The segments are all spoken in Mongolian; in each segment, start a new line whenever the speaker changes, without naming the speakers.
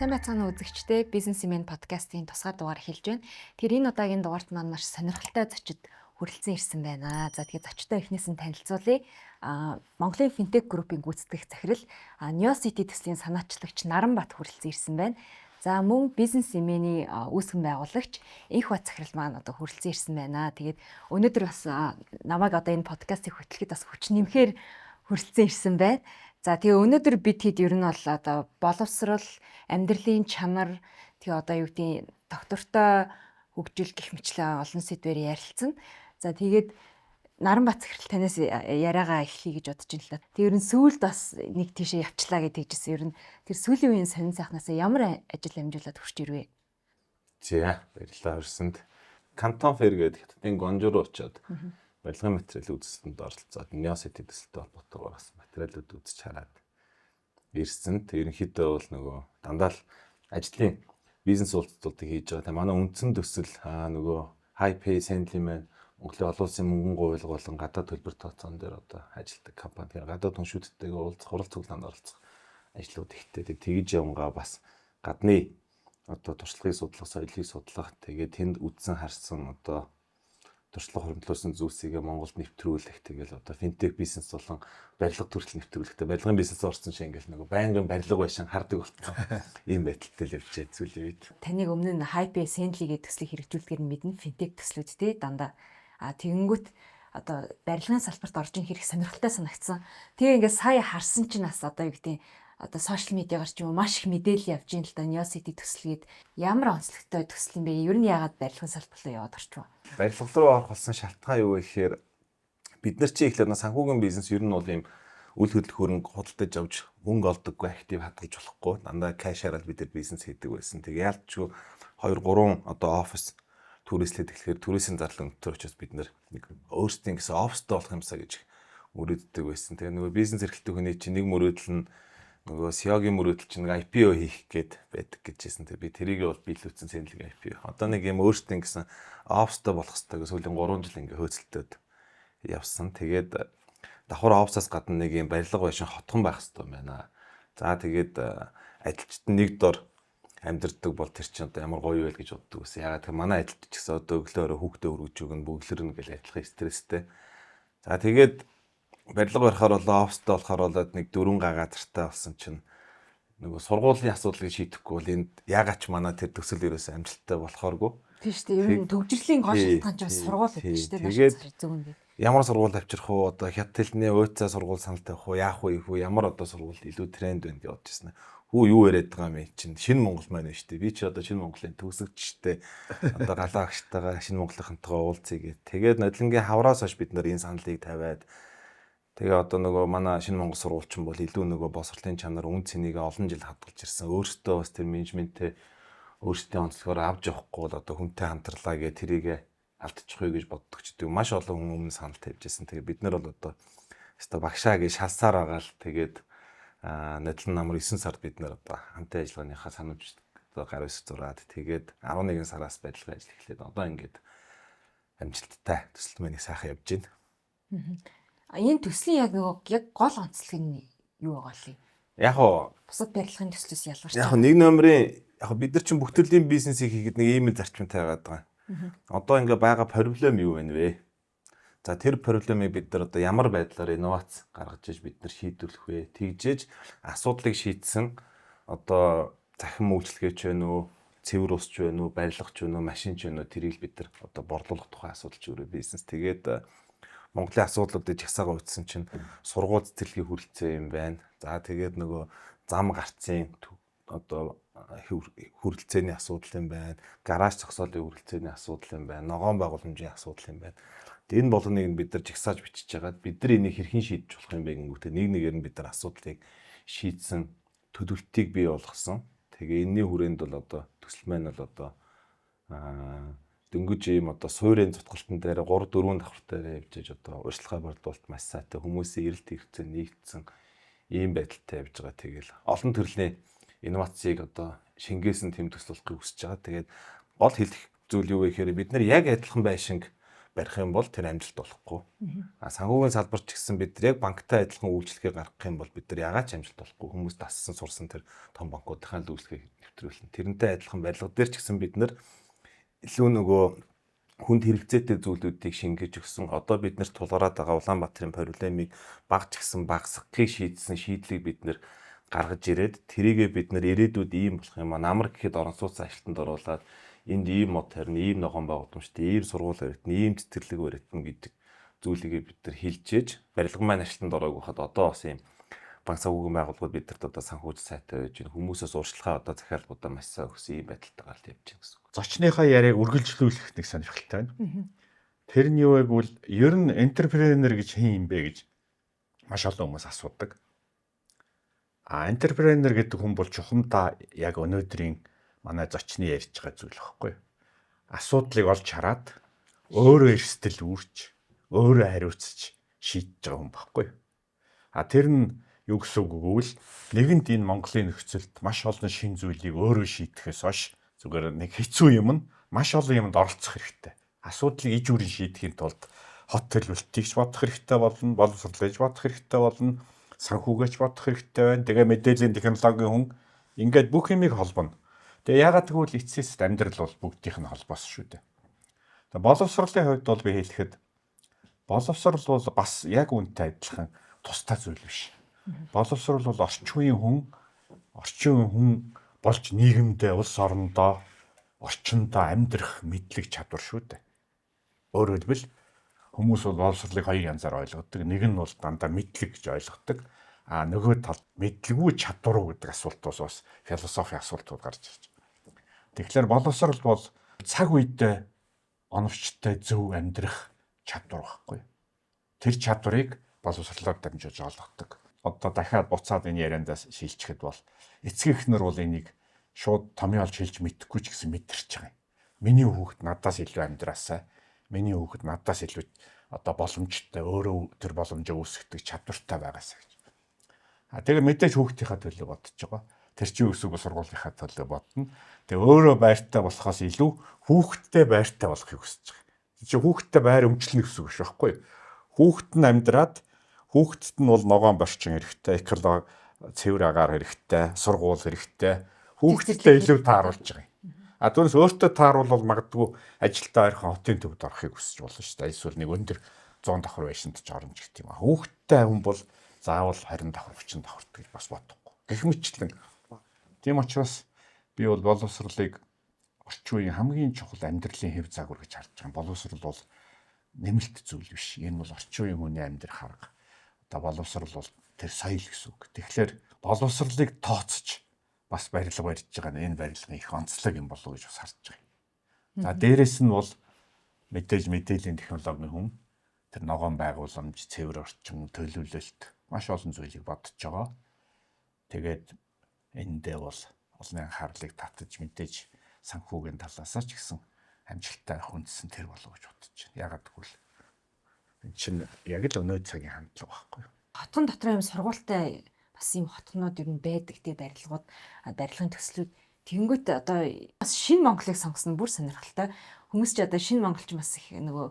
Сайн байцгаана үзэгчдээ Бизнесмен подкастын тусгай дугаар эхэлж байна. Тэгэхээр энэ удаагийн дугаарт маань маш сонирхолтой зочид хүрэлцэн ирсэн байна. За тэгээд зочдоо эхнээс нь танилцуулъя. Монголын финтек группийн гүйцэтгэх захирал Neocity төслийн санаачлагч Наранбат хүрэлцэн ирсэн байна. За мөн Бизнесмений үүсгэн байгуулагч Энхбат захирал маань одоо хүрэлцэн ирсэн байна. Тэгээд өнөөдөр бас намайг одоо энэ подкастыг хөтлөхөд бас хүч нэмэхээр хүрэлцэн ирсэн байна. За тэгээ өнөөдөр бид хэд ер нь бол одоо боловсрал, амьдралын чанар, тэгээ одоо юу гэдгийг доктортой хөгжил гэх мэтлээ олон сэдвээр ярилцсан. За тэгээд Наранбат захирал танаас яриагаа эхлэе гэж бодож байна л да. Тэгээ ер нь сүүлд бас нэг тийшээ явчлаа гэж хэлжсэн. Ер нь тэр сүүлийн үеийн сонин сайхнаас ямар ажил амжуулаад хүрч ирвэ?
За баярлалаа өрсөнд. Кантон фэр гэдэг хятадын Гонжуу руу очиод барилгын материал үзэсгэлэнт оролцоод Neocity төсөлтэй холбоотойгоор бас материалууд үзэж хараад ирсэн. Тэг ерөнхийдөө бол нөгөө дандаа л ажлын бизнес уулзалтуудыг хийж байгаа. Манай үндсэн төсөл нөгөө high pay Sentiment Монголын олон улсын мөнгөн гуйлга болон гадаад төлбөр тооцоон дээр одоо ажилладаг компани. Тэгэхээр гадаад түншүүдтэйгээ уулзах, хурал цуглаанд оролцох ажлууд ихтэй. Тэгж явнгаа бас гадны одоо туршлагыг судлах, соёлыг судлах, тэгээд тэнд үдсэн харсан одоо туршлага хөрөнгөлөөсөн зүйлсийг Монголд нэвтрүүлэх, тэгэл одоо финтек бизнес болон барилга төрөл нэвтрүүлэхтэй барилгын бизнес орсон шиг ингээл нөгөө байнгын барилга байшин хардаг болсон. Ийм байдалтай л явжээ сүүлийн үед.
Таныг өмнө нь Hype Assembly гэдэг төслийг хэрэгжүүлдгээр нь мэднэ финтек төслүүд те дандаа. Тэгэнгүүт одоо барилгын салбарт орж ирэх хэрэг сонирхолтой санагдсан. Тэгээ ингээд сая харсан чинь бас одоо юу гэдэг одоо сошиал медиагаар ч юм уу маш их мэдээлэл явж ийн л да Neocity төслгээд ямар онцлогтой төсөл юм бэ? Ер нь яагаад барилгын салбар руу яваад орчих вэ?
Барилга руу орох болсон шалтгаан юу вэ гэхээр бид нар чи ихлээр санхүүгийн бизнес ер нь бол ийм үйл хөдлөх хөрөнгө худалдаж авч мөнгө олдоггүй актив хадгалж болохгүй дандаа кэшарал бид нар бизнес хийдэг байсан. Тэгээ яалтчгүй 2 3 одоо офис түрээслээд эхлэхээр түрээсийн зарлал өндөр учраас бид нар нэг өөрсдийн гэсэн офстой болох юмсаа гэж мөрөөддөг байсан. Тэгээ нөгөө бизнес эрхлэлтэй хүний чинь нэг мөрөөдөл нь нөгөө SEO-гийн мөрөөдөл чинь нэг IPO хийх гээд байдаг гэжсэн. Тэгээ би тэрийг бол биелүүлсэн сэнэлэг IPO. Одоо нэг юм өөрсдийн гэсэн офстой болох хэрэгтэй. Сүүлийн 3 жил ингээ хөөцөлтөд явсан. Тэгээд давхар офсаас гадна нэг юм барилга байшин хотхон байх хэрэгтэй байна. За тэгээд ажилчид нэг дор амьдэрдэг бол тэр чинь одоо ямар гоё вэ гэж боддог байсан. Ягаад гэвэл манай ажилтч гэсэн одоо өглөөрөө хүүхдээ өргөж өгнө, бүглэрнэ гэж адилхан стресстэй. За тэгээд барилга барихаар болоо офстой болохоор болоод нэг 4 газартай болсон чинь нөгөө сургуулийн асуудлыг шийдэхгүй бол энд ягаад ч манай тэр төсөл ерөөсөө амжилттай болохооргүй.
Тийм шүү дээ. Ер нь төгжрлийн гол шалтгаан ч бас сургууль гэдэг шүү дээ.
Тэгээд ямар сургууль авчрах уу? Одоо хят хэлний өөцөө сургууль санал тавих уу? Яах вэ? Ямар одоо сургууль илүү тренд байна гэж бодож байна. Хүү юу яриад байгаа юм чинь шинэ Монгол маань шүү дээ. Би ч одоо шинэ Монголын төгсөгчтэй одоо галаа агштайгаа шинэ Монголынхантайгаа уулзъя гэх. Тэгээд нодлонгийн хавраас хойш бид нар энэ саналыг тавиад тэгээ одоо нөгөө манай шинэ Монгол сургуульчин бол илүү нөгөө боловсролын чанар үн цэнийг олон жил хадгалж ирсэн. Өөртөө бас тэр менежментээ өөрсдийн онцлогоор авч явахгүй бол одоо хүнтэй хамтарлаа гэх тэрийг алдчих вэ гэж боддог ч гэдэг маш олон хүн өмнө санал тавьж ирсэн. Тэгээ бид нар бол одоо өстой багшаа гэж шалсаар байгаа л тэгээд нодлон намар 9 сард бид нар одоо хамтын ажиллагааныхаа санамж одоо гар үс зураад тэгээд 11 сараас барилгын ажил эхлээд одоо ингээд амжилттай төсөлт маань сайхан явж байна.
Энэ төслийн яг гол онцлог нь юу байгаа лээ?
Яг уу
бусад барилгын төслөөс ялгарч.
Яг нэг номерын яг бид нар чинь бүх төрлийн бизнесийг хийгээд нэг ийм зарчимтай байгаад байгаа. Одоо ингээ байгаа проблем юу вэ нэ? За тэр проблемыг бид нар одоо ямар байдлаар инновац гаргаж иж бид нар шийдвэрлэх вэ? Тэгжээж асуудлыг шийдсэн одоо захин үйлчлэгээч вэ нөө, цэвэр усч вэ нөө, барилгач вэ нөө, машинч вэ нөө тэрийг бид нар одоо борлуулах тухай асуудал ч өөрөө бизнес. Тэгээд Монголын асуудлуудыг жагсаага утсан чинь сургууль цэцэрлэгийн хүрэлцээ юм байна. За тэгээд нөгөө зам гарцын одоо хүрэлцээний асуудал юм байна. Гараж зогсоолын хүрэлцээний асуудал юм байна. Ногоон байгууламжийн асуудал юм байна. Энэ болгоныг бид нар жагсааж бичиж байгаад бид нар энийг хэрхэн шийдэж болох юм бэ гэнүүтэй нэг нэгээр нь бид нар асуудлыг шийдсэн төлөвлөлтийг бий болгосон. Тэгээ энэний хүрээнд бол одоо төсөл маань бол одоо дөнгөж ийм одоо суурийн зутгалтын дээр 3 4 давхартаараа явж иж одоо урьдчилгаа борлуулалт маш сайтай хүмүүсийн эрэлт хэрэгцээ нэгдсэн ийм байдалтай явж байгаа. Тэгэл олон төрлийн инновацийг одоо шингээсэн тэм төсөл болохыг хүсэж байгаа. Тэгээд гол хэлэх зүйл юу вэ гэхээр бид нар яг адилхан байшинг барих юм бол тэр амжилт болохгүй. Санхүүгийн салбарт ч гэсэн бид нар яг банктай адилхан үйлчлэгээ гаргах юм бол бид нар ягаад ч амжилт болохгүй. Хүмүүс дассан сурсан тэр том банкуудынхаа үйлчлэгийг нэвтрүүлнэ. Тэрнтэй адилхан барилга дээр ч гэсэн бид нар илүү нөгөө хүнд хэрэгцээтэй зүйлүүдийг шингээж өгсөн. Одоо бид нарт тулгараад байгаа Улаанбаатарын проблемыг баг ч гэсэн багасгахыг шийдсэн шийдлийг бид нар гаргаж ирээд тэрийгээ бид нар ирээдүйд ийм болох юм аа. Намар гэхэд орон сууцны ажилтнанд оруулаад энд ийм мод харин ийм ногоон байгууламжтай, ийм сургууль баригдана, ийм цэцэрлэг баригдана гэдэг зүйлийг бид нар хилжээж барилга маань ажилтнанд ороогүй хад одоо бас ийм банк санхүүгийн байгууллагууд бидэрт одоо санхүүж сайтай байж хүмүүсээс урьдчилгаа одоо захиалгуудаа маш сайн өгсөн ийм байдалтайгаар л явж байна гэсэн үг.
Зочныхаа яриаг үргэлжлүүлэх нэг сонирхолтой байна. Тэр нь юу вэ гэвэл ер нь энтерпренер гэж хэн юм бэ гэж маш олон хүмүүс асуудаг. Энтерпренер гэдэг хүн бол чухамдаа яг өнөөдрийн манай зочны ярьж байгаа зүйл байхгүй. Асуудлыг олж хараад өөрөө эрсдэл үүрч, өөрөө хариуцж шийдэж байгаа хүн байхгүй. Тэр нь юу гэсэн үг гэвэл нэгэнд энэ Монголын нөхцөлд маш олон шин зүйлийг өөрөө шийдэхээс хойш зүгээр нэг хэцүү юм нь маш олон юмд оролцох хэрэгтэй. Асуудлыг иж бүрэн шийдэхин тулд хот төлөвлөлтийг ч бодох хэрэгтэй болно, боловсролыг бодох хэрэгтэй болно, санхүүгөөч бодох хэрэгтэй байна. Тэгээ мэдээллийн технологийн хүн ингээд бүх юмыг холбоно. Тэгээ ягаад гэвэл эцэст амьдрал бол бүгдийнх нь холбоос шүү дээ. Тэгээ боловсролын хувьд бол би хэлэхэд боловсрол бол бас яг үнтэй адилхан тустай зүйл биш. Боловсрол бол орчин хүн болж нийгэмдээ, улс орондоо, орчиндөө амьдрах мэдлэг чадвар шүү дээ. Өөрөөр хэлбэл хүмүүс бол боловсролыг хоёр янзаар ойлгодог. Нэг нь бол дандаа мэдлэг гэж ойлгодог. Нөгөө тал мэдлэггүй чадвар уу гэдэг асуултаас бас философийн асуултууд гарч ирж байна. Тэгэхээр боловсрол бол цаг үедээ оновчтой зөв амьдрах чадвар байхгүй. Тэр чадварыг боловсролоор дамжуулж олгодог. Одоо дахиад буцаад энэ яриандаас шилжчихэд бол эцгийнхнэр бол энийг шууд томьёолж хэлж мэдэхгүй ч гэсэн мэдэрч байгаа юм. Миний хүүхэд надаас илүү амьдраасаа, миний хүүхэд надаас илүү одоо боломжтой, өөрөө тэр боломжоо үүсгэх чадвартай байгаасаа гэж. Тэгээ мэдээж хүүхдийнхаа төлөө бодож байгаа. Тэр чинь өсөг сургуулийнхаа төлөө бодно. Тэгээ өөрөө байртай болохоос илүү хүүхдтэй байртай болохыг хүсэж байгаа. Тэр чинь хүүхдтэй байр өмчлөх гэсэн үг шүү байхгүй юу? Хүүхэд нь амьдраад хүүхдэд нь бол ногоон борчин хэрэгтэй, эколог цэвэр агаар хэрэгтэй, сургууль хэрэгтэй. Хүүхдэдээ илүү тааруулж байгаа юм. Түүнээс өөртөө тааруулбал магадгүй ажилдаа ойрхон хотын төвд орохыг хүсэж болно шүү дээ. Эсвэл нэг өндөр 100 давхар байшинд ч оромж гэх юм. Хүүхдтэй хүн бол заавал 20 давхар 30 давхарт гэж бас бодохгүй. Гэх мэтлэн. Тийм учраас би бол боловсролыг орчин үеийн хамгийн чухал амьдралын хэв загвар гэж харж байгаа. Боловсрол бол нэмэлт зүйл биш. Энэ бол орчин үеийн хүний амьдрах арга. Одоо боловсрол бол тэр соёл гэсэн үг. Тэгэхээр боловсролыг тооцож бас барилга барьж байгаа энэ барилгын их онцлог юм болов уу гэж бас харж байгаа. За дээрэс нь бол мэдээж мэдээллийн технологийн хүн тэр ногоон байгууламж, цэвэр орчин, төлөвлөлт маш олон зүйлийг бодож байгаа. Тэгээд эндээ бол олонний анхаарлыг татаж мэдээж санхүүгийн талаас ч гэсэн амжилттай хүндсэн тэр болов гэж бодож байна. Ягаад гэвэл энэ чинь яг л өнөө цагийн хандлага байхгүй юу?
Хотгон дотор юм сургуультай бас юм хотгонууд ер нь байдаг тий барилгууд, барилгын төслүүд тэгэнгүүт одоо бас шинэ Монголыг сонгосон бүр сонирхолтой. Хүмүүс ч одоо шинэ монголч бас их нөгөө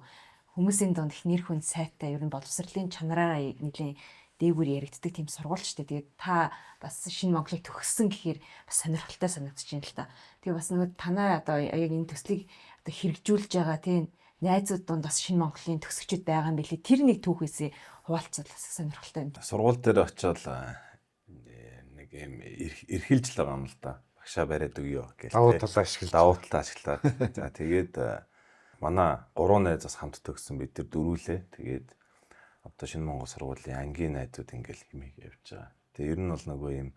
хүмүүсийн дунд их нэр хүнд сайтай ер нь боловсролын чанараараа нэлийн дээгүүр яригддаг тийм сургуульчтай. Тэгээд та бас шинэ Монголыг төгссөн гэхээр бас сонирхолтой санагдаж байна л та. Тэгээ бас нөгөө танаа одоо яг энэ төслийг одоо хэрэгжүүлж байгаа тийм найзууд донд бас шинэ Монголын төгсөгчд байгаа юм билий. Тэр нэг түүхээсээ хуваалцвал бас сонирхолтой юм.
Сургууль дээр очиод нэг юм эрхэлж л байгаа юм л да. Багшаа бариад өгөө гэж.
Давуу талаа
ашиглаад. За тэгээд манай 3 найзаас хамт төгссөн бид тэр дөрүүлээ. Тэгээд одоо шинэ Монгол сургуулийн ангийн найзууд ингээл хэмээг явж байгаа. Тэгээ ер нь бол нөгөө юм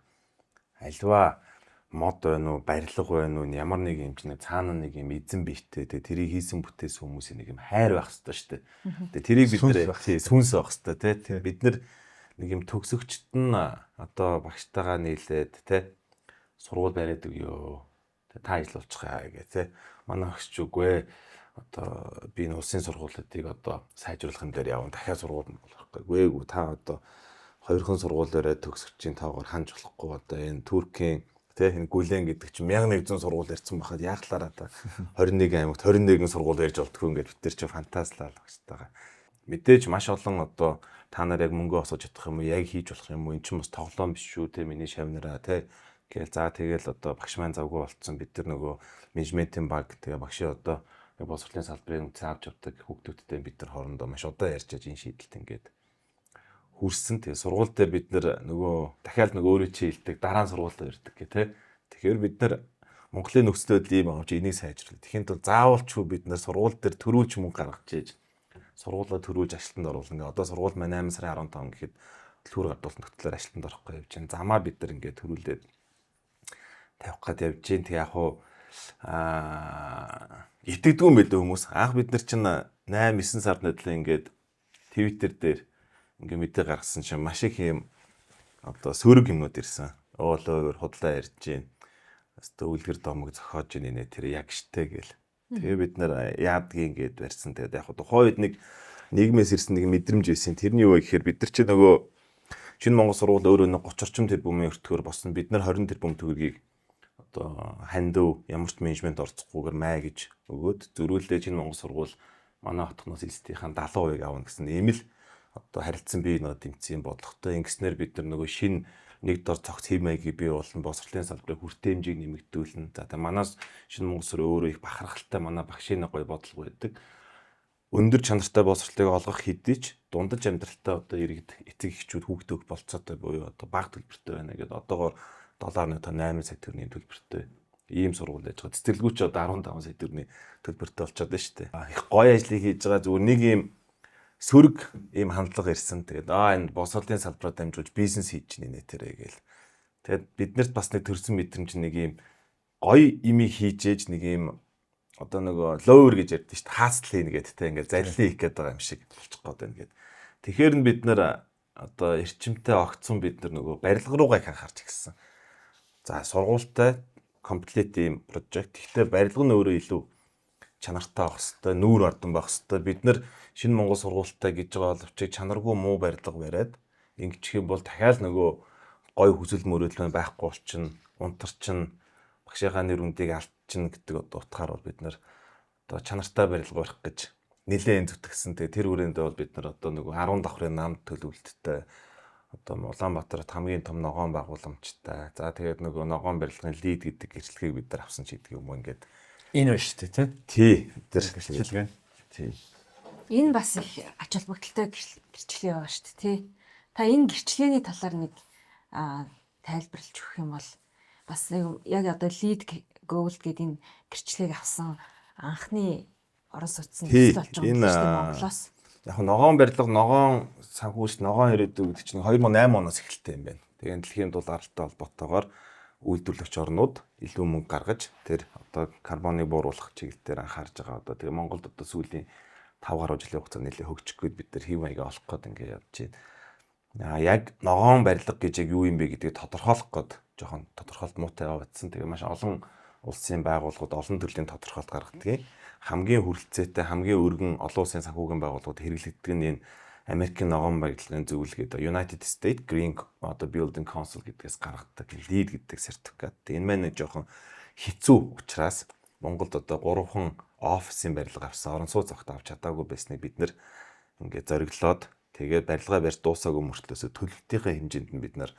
альва мод байна уу, барилга байна уу, ямар нэг юм чинь цаана нэг юм эзэн бийтэй. Тэгээ тэрийг хийсэн бүтээсэн хүмүүсийн нэг юм хайр байх хэрэгтэй шүү дээ. Тэгээ тэрийг бид нэр сүнс байх хэрэгтэй тий. Бид нар нэг юм төгсөгчд нь одоо багштайгаа нийлээд тий сургууль бариад өгөө. Тэгээ та ажиллуулчихъя гэх тий. Манай багш ч үгүй одоо би энэ улсын сургуулиудыг одоо сайжруулах юм дээр явна. Дахиад сургууль нь болохгүй. Та одоо хоёрхан сургуулиараа төгсөгчийн тоогоор ханж болохгүй. Одоо энэ Туркийн Тэ энэ Гүлэн гэдэг чинь 1100 сургууль ирсэн байхад яахлаараа та 21 аймагт 21 сургууль ирж болтгүй ингээд бид нар чи фантазлаа л гэж байгаа. Мэдээж маш олон одоо та нар яг мөнгө осож чадах юм уу, яг хийж болох юм уу, эн чинь бас тоглоом биш шүү те миний шавнараа те. Гээл за тэгэл одоо багш маань завгүй болцсон бид нар нөгөө менежментийн баг тэгээ багшийн одоо боловсролын салбарын авч явдаг хүүхдүүдтэй бид нар хоорондоо маш удаа ярьж энэ шийдэлт ингээд хүрсэн. Тэгээ сургууль дээр бид нар нөгөө дахиад нөгөө өөрөө чи хэлдэг дараа нь сургуультай ирдэг гэх те. Тэгэхээр бид нар Монголын нөхцөл байдал ийм байгаа ч энийг сайжруулах. Тэгэхин тул заавалчгүй бид нар сургууль дээр төрүүлж мөнгө гаргаж ийж сургуулаа төрүүлж ажилтанд оруулах. Ингээ одоо сургууль маань 8 сарын 15 гэхэд төлхөр гадуулсан нөхцөлөөр ажилтанд орохгүй явж байна. Замаа бид нар ингээ төрүүлээд тавих гээд явж гин. Тэг яг хуу итгэдэггүй юм байлээ хүмүүс. Анх бид нар чинь 8 9 сард нэдлээ ингээд Twitter дээр ингээ мэдээ гаргасан чинь маш их юм одоо сөрөг юмнууд ирсэн. Оолоор худлаа ярьж гин. Өстө үлгэр домог зохиож гин нэ тэр яг штэ гэл. Тэгээ бид нар яадгийг ингээд барьсан. Тэгээд яг тухайн үед нэг нийгмээс ирсэн нэг мэдрэмж байсан. Тэрний юу вэ гэхээр бид нар чи нөгөө шинэ Монгол сургууль өөрөө 30 орчим тэрбумын өртгөөр босон. Бид нар 20 тэрбум төгрөгийг одоо хандив ямар ч менежмент орцохгүйгээр май гэж өгөөд зөрүүлдэ шинэ Монгол сургууль манай хотноос эсдийнхэн 70% авна гэсэн ийм л одоо харилцсан бие нэг тэмцээн бодлоготой. Ингэснээр бид нар нөгөө шинэ нэг дор цогц хэв маягийг бий болгон боловсролын салбарын хүртээмжийг нэмэгдүүлнэ. За тэгээ манаас шинэ Монгол сургууль өөрөө их бахархалтай манай багшийн гоё бодлого байдаг. Өндөр чанартай боловсролыг олгох хэдий ч дундаж амьдралтай одоо иргэд эцэг эхчүүд хүүхдүүд болцоотой буюу одоо бага төлбөртэй байна гэдэг одоогоор $8 сая төгрөгийн төлбөртэй ийм сургууль яаж байгаа. Цэцэрлэгүүч одоо 15 сая төгрөгийн төлбөртэй болчиход байна шүү дээ. Их гоё ажлыг хийж байгаа зүгээр нэг ийм сөрөг ийм хандлага ирсэн. Тэгээд энэ боловсролын салбараа дамжуулж бизнес хийж нэ тэрэ гээл. Тэгээд биднэрт бас нэг төрсэн мэдрэмж нэг ийм гоё имийг хийж ээж нэг ийм одоо нөгөө ловер гэж ярьдэн шүү дээ. Хаасл хийнэ гэдэг те ингээд заллин хийх гээд байгаа юм шиг болчих гээд байна гээд. Тэгэхээр нь бид нэр одоо эрчимтэй огцсон бид нар нөгөө барилга руугаа их анхаарч ирсэн. За сургуультай комплект ийм прожект. Гэхдээ барилга нь өөрөө илүү чанартай байх хэвээр, нүүр ордон байх хэвээр. Бид нар шинэ Монгол сургуультай гэж байгаа боловч чанаргүй муу барилга бариад ингэчих юм бол дахиад нөгөө гой хүсэл мөрөөдөл байхгүй болчихно, унтарчин, багшийнхаа нэр үндийг алдчихна гэдэг одоо утгаар бол бид нар одоо чанартай барилга барих гэж нэлээд зүтгэсэн. Тэгээ тэр хүрээндээ бол бид нар одоо нөгөө 10 давхрын намд төлөвлөлттэй одоо Улаанбаатарт хамгийн том ногоон байгууламжтай. За тэгээд нөгөө ногоон барилгын лид гэдэг гэрчлэгийг бид нар авсан ч гэдэг юм ингээд
энэ байна шүү дээ
тий. Тэр
гэрчлэг.
Тий.
Энэ бас их ач холбогдолтой гэрчлэг байгаа шүү дээ, тий. Та энэ гэрчлэгийн талаар нэг тайлбарлаж өгөх юм бол бас яг одоо lead gold гэдэг энэ гэрчлэгийг авсан анхны орон сууцны төсөл болж байгаа юм шүү дээ Монголоос.
Яг ногоон барилга, ногоон санхүүжилт, ногоон ирээдүй гэдэг чинь 2008 оноос эхэлтэй юм байна. Тэгээд дэлхийн дулаалтай холбоотойгоор үйлдвэрлэгч орнууд илүү мөнгө гаргаж тэр одоо карбоныг бууруулах чиглэлээр анхаарж байгаа. Одоо тэгээ Монголд одоо сүүлийн 5 гаруй жилийн хугацаанд нэлээд хөгжих гээд бид нар хэв маягаа олох гээд ингээд явж байна. Яг ногоон барилга гэж яг юу юм бэ гэдгийг тодорхойлох гээд жоохон тодорхойлт муутай явагдсан. Тэгээ маш олон улсын байгууллагууд олон төрлийн тодорхойлт гаргадаг. Хамгийн хүрэлцээтэй, хамгийн өргөн олон улсын санхүүгийн байгууллагууд хэрэглэгддэг нь энэ Америкийн ногоон барилгын зөвлөгөөд United States Green одоо Building Council гэдгээс гаргадаг LEED гэдэг сертификат. Энэ маань нэг жоохон хэцүү учраас Монголд одоо 3хан офисын барилга авсан, орон сууц огт авч чадаагүй байсныг бид нэр ингээд зориглоод тэгээд барилгаа барьж дуусаагүй мөртлөөсөө төлөлтийнхээ хэмжээнд нь бид нар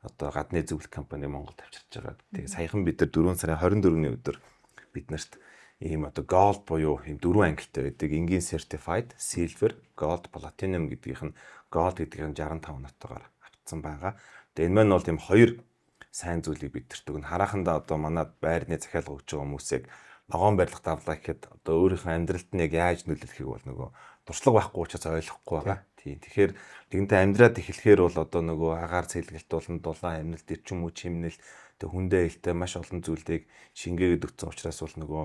одоо гадны зөвлөх компани Монголд авчирч байгаа. Тэгээд саяхан бид нар 4 сарын 24-ний өдөр биднэрт ийм одоо gold буюу ийм 4 ангилтай байдаг. Энгийн certified, silver, gold, platinum гэдгийнх нь gold гэдгийнх нь 65 нотогоор авцсан байгаа. Тэгээд энэ маань бол ийм хоёр сайн зүйлийг бидэрт өгнө. Харахандаа одоо манад байрны захиалга өгч байгаа хүмүүсийг ногоон барилгад авлаа гэхэд одоо өөрийнхөө амьдралд нь яг яаж нөлөөлөхийг бол нөгөө туршлага байхгүй учраас ойлгохгүй байгаа. Тийм. Тэгэхээр нэгэнтээ амьдраад эхлэхээр бол одоо нөгөө агаар цэлгэлт болон дулаан амьнал дэрчим үе чимнэл тэг хүндээ илтэй маш олон зүйлийг шингээгээд өгсөн учраас бол нөгөө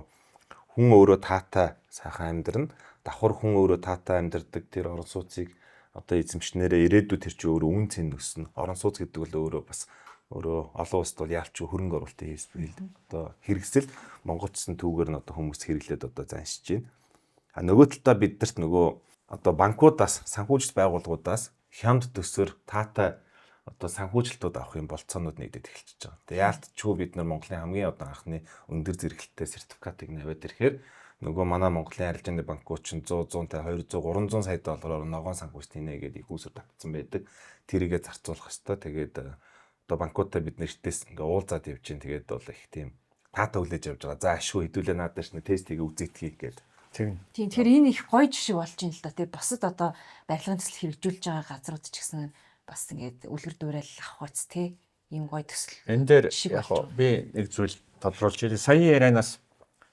хүн өөрөө таатай сайхан амьдрна. Давхар хүн өөрөө таатай амьдрдаг тэр орон сууцыг одоо эзэмшнээрээ ирээдүйд тэр чинь өөрөө үн цэн өснө. Орон сууц гэдэг бол өөрөө бас өөрөө олон улсад бол яалч хөрөнгө оруулалтын хэлбэл одоо хэрэгсэл монголчсон түүгээр нь одоо хүмүүс хэрэглээд одоо заншиж байна. А нөгөө талдаа бидэрт нөгөө одоо банкудаас санхүүжилт байгууллагуудаас хямд төсөөр таатай одоо санхүүжилтүүд авах юм болцоонууд нэгдэж эхэлчихэж байгаа. Тэгээ яалтчгүй бид нар Монголын хамгийн одоо анхны өндөр зэрэгэлттэй сертификатыг наваад ирэхээр нөгөө манай Монголын арилжааны банкуд чинь 100, 150, 200, 300 сая доллараар ногоон санхүүжилт хийнэ гэдэг их усүр татсан байдаг. Тэрийгээ зарцуулах хэвээр. Тэгээд одоо банкудаа бид нэртээс ингээ уулзаад явж чинь тэгээд бол их тийм таата хүлээж авч байгаа. За ашгүй хэдүүлээ надад ч нэг тестийг үзэгдэхий гэдэг.
Тийм тэгэхээр энэ их гоё жишээ болж байна л да. Тэгээ бусад одоо барилгын төсөл хэрэгжүүлж байгаа газрууд ч гэсэн бас ингээд үлгэр дуурайл авах үст те ийм гоё төсөл.
Энэ дээр яг би нэг зүйл тодруулж ирээ. Сая ярианаас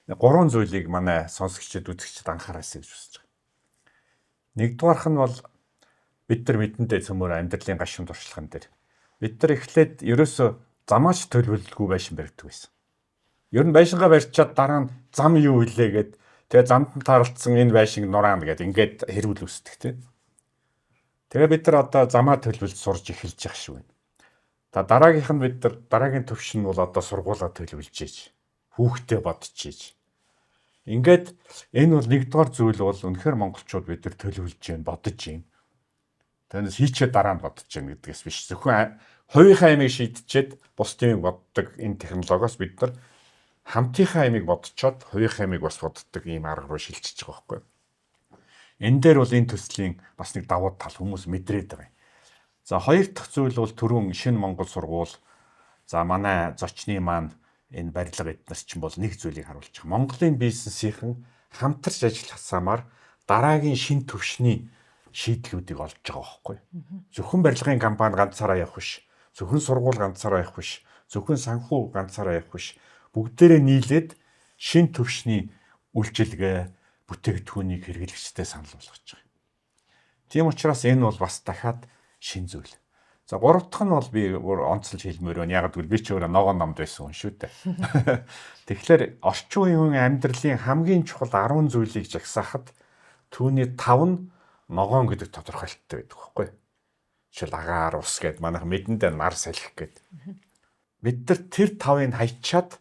3 зүйлийг манай сонсогчдод үзэгчд анхаараасаа гэж хүсэж байгаа. Нэгдүгээрх нь бол бид нар мэдэндээ цөмөр амьдралын гашуун туршлаган дээр бид нар эхлээд ерөөсө замаач төлөвлөлгүй байшин барьдаг байсан. Ер нь байшингаа барьчаад дараа нь зам юу илээ гэд тэгээ замд нь тааралцсан энэ байшинг нураана гэд ингээд хэрүүл үүсдэг тийм. Тэгээ бид нар одоо замаа төлөвлөж сурж эхэлж явах шиг байна. Дараагийнх нь бид нар дараагийн төвшин нь бол одоо сургуулаа төлөвлөж ийж хүүхдээ бодож ийж. Ингээд энэ бол нэгдүгээр зүйл бол үнэхээр монголчууд бид нар төлөвлөж юм бодож юм. Тэрнээс хийчээ дараа нь бодож юм гэдгээс биш. Зөвхөн хувийнхаа ямиг шийдчихэд бусдын боддог энэ технологиос бид нар хамтынхаа ямиг бодцоод хувийнхаа ямиг бас боддог ийм арга руу шилжиж байгаа байхгүй. Энэ дээр бол энэ төслийн бас нэг давуу тал хүмүүс мэдрээд байгаа. За хоёр дахь зүйл бол түрүүн шинэ Монгол сургууль. За манай зочны маань энэ барилга эднес чинь бол нэг зүйлийг харуулж байгаа. Монголын бизнесийнхэн хамтарч ажиллах замаар дараагийн шинэ төвшний шийдлүүдийг олж байгаа байхгүй. Зөвхөн барилгын компани ганцаараа явах биш. Зөвхөн сургууль ганцаараа явах биш. Зөвхөн санхүү ганцаараа явах биш. Бүгдээрээ нийлээд шинэ төвшний үйлчилгээ бүтээгдэхүүнийг хэрэглэгчтэй санал болгож байгаа. Тийм учраас энэ бол бас дахиад шин зүйл. За гурав дахь нь бол би онцлж хэлмээр байна. Яг гэвэл би ч өөрөө ногоон намд байсан хүн шүү дээ. Тэгэхээр орчин үеийн амьдралын хамгийн чухал 10 зүйлийг жагсаахад түүний 5 нь ногоон гэдэг тодорхойлолттой байдаг байхгүй. Жишээл агаар, ус гэд манайх мэдэндээ нар салхи гэд. Бид нар тэр 5-ыг хайчаад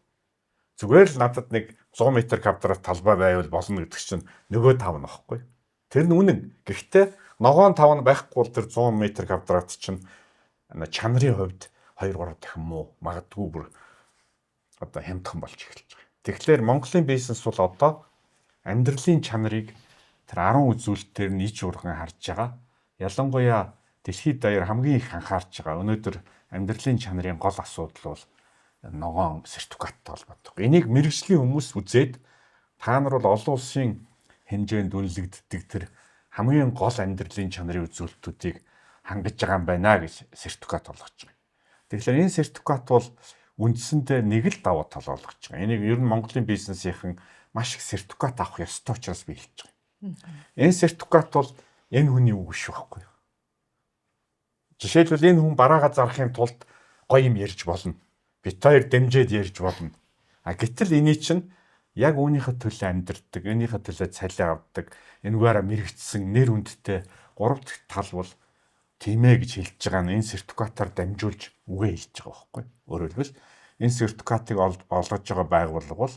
зүгээр л надад нэг 100 м квадрат талбай байвал болно гэдэг чинь нөгөө 5 нь багхгүй. Тэр нь үнэн. Гэхдээ ногоон 5 нь байхгүй бол тэр 100 м квадрат чинь чанарын хувьд 2-3 дахин муу, магадгүй бүр одоо хямдхан болж эхэлж байгаа. Тэгэхээр Монголын бизнес бол одоо амьдралын чанарыг тэр 10 үзүүлэлтээр нь иж урхан харж байгаа. Ялангуяа дэлхийд даяар хамгийн их анхаарч байгаа. Өнөөдөр амьдралын чанарын гол асуудал бол ногоон сертификаттай холбоотой. Энийг мэргэжлийн хүмүүс үзээд та нар бол олон улсын хэмжээнд үнэлэгддэг тэр хамгийн гол амьдралын чанарын үзүүлэлтүүдийг хангаж байгаа юм байна гэж сертификат олгож байгаа. Тэгэхээр энэ сертификат бол үндсэндээ нэг л давуу тал олгож байгаа. Энийг ер нь Монголын бизнесийнхэн маш их сертификат авах ёстой учраас би хэлж байгаа. Энэ сертификат бол энэ хүний үг биш байхгүй юу? Жишээлбэл энэ хүн бараагаа зарахын тулд гоё юм ярьж болно. Бит хоёр дэмжиж ярьж болно. Гэтэл эний чинь яг үүнийхээ төлөө амьдэрдэг, энийхээ төлөө цалин авдаг, энэгээрээ мэрэгдсэн нэр хүндтэй 3 дахь тал бол тийм ээ гэж хэлж байгаа нь энэ сертификатаар дамжуулж үгээ хэлж байгаа байхгүй. Өөрөөр хэлбэл энэ сертификатыг олгож байгаа байгууллага бол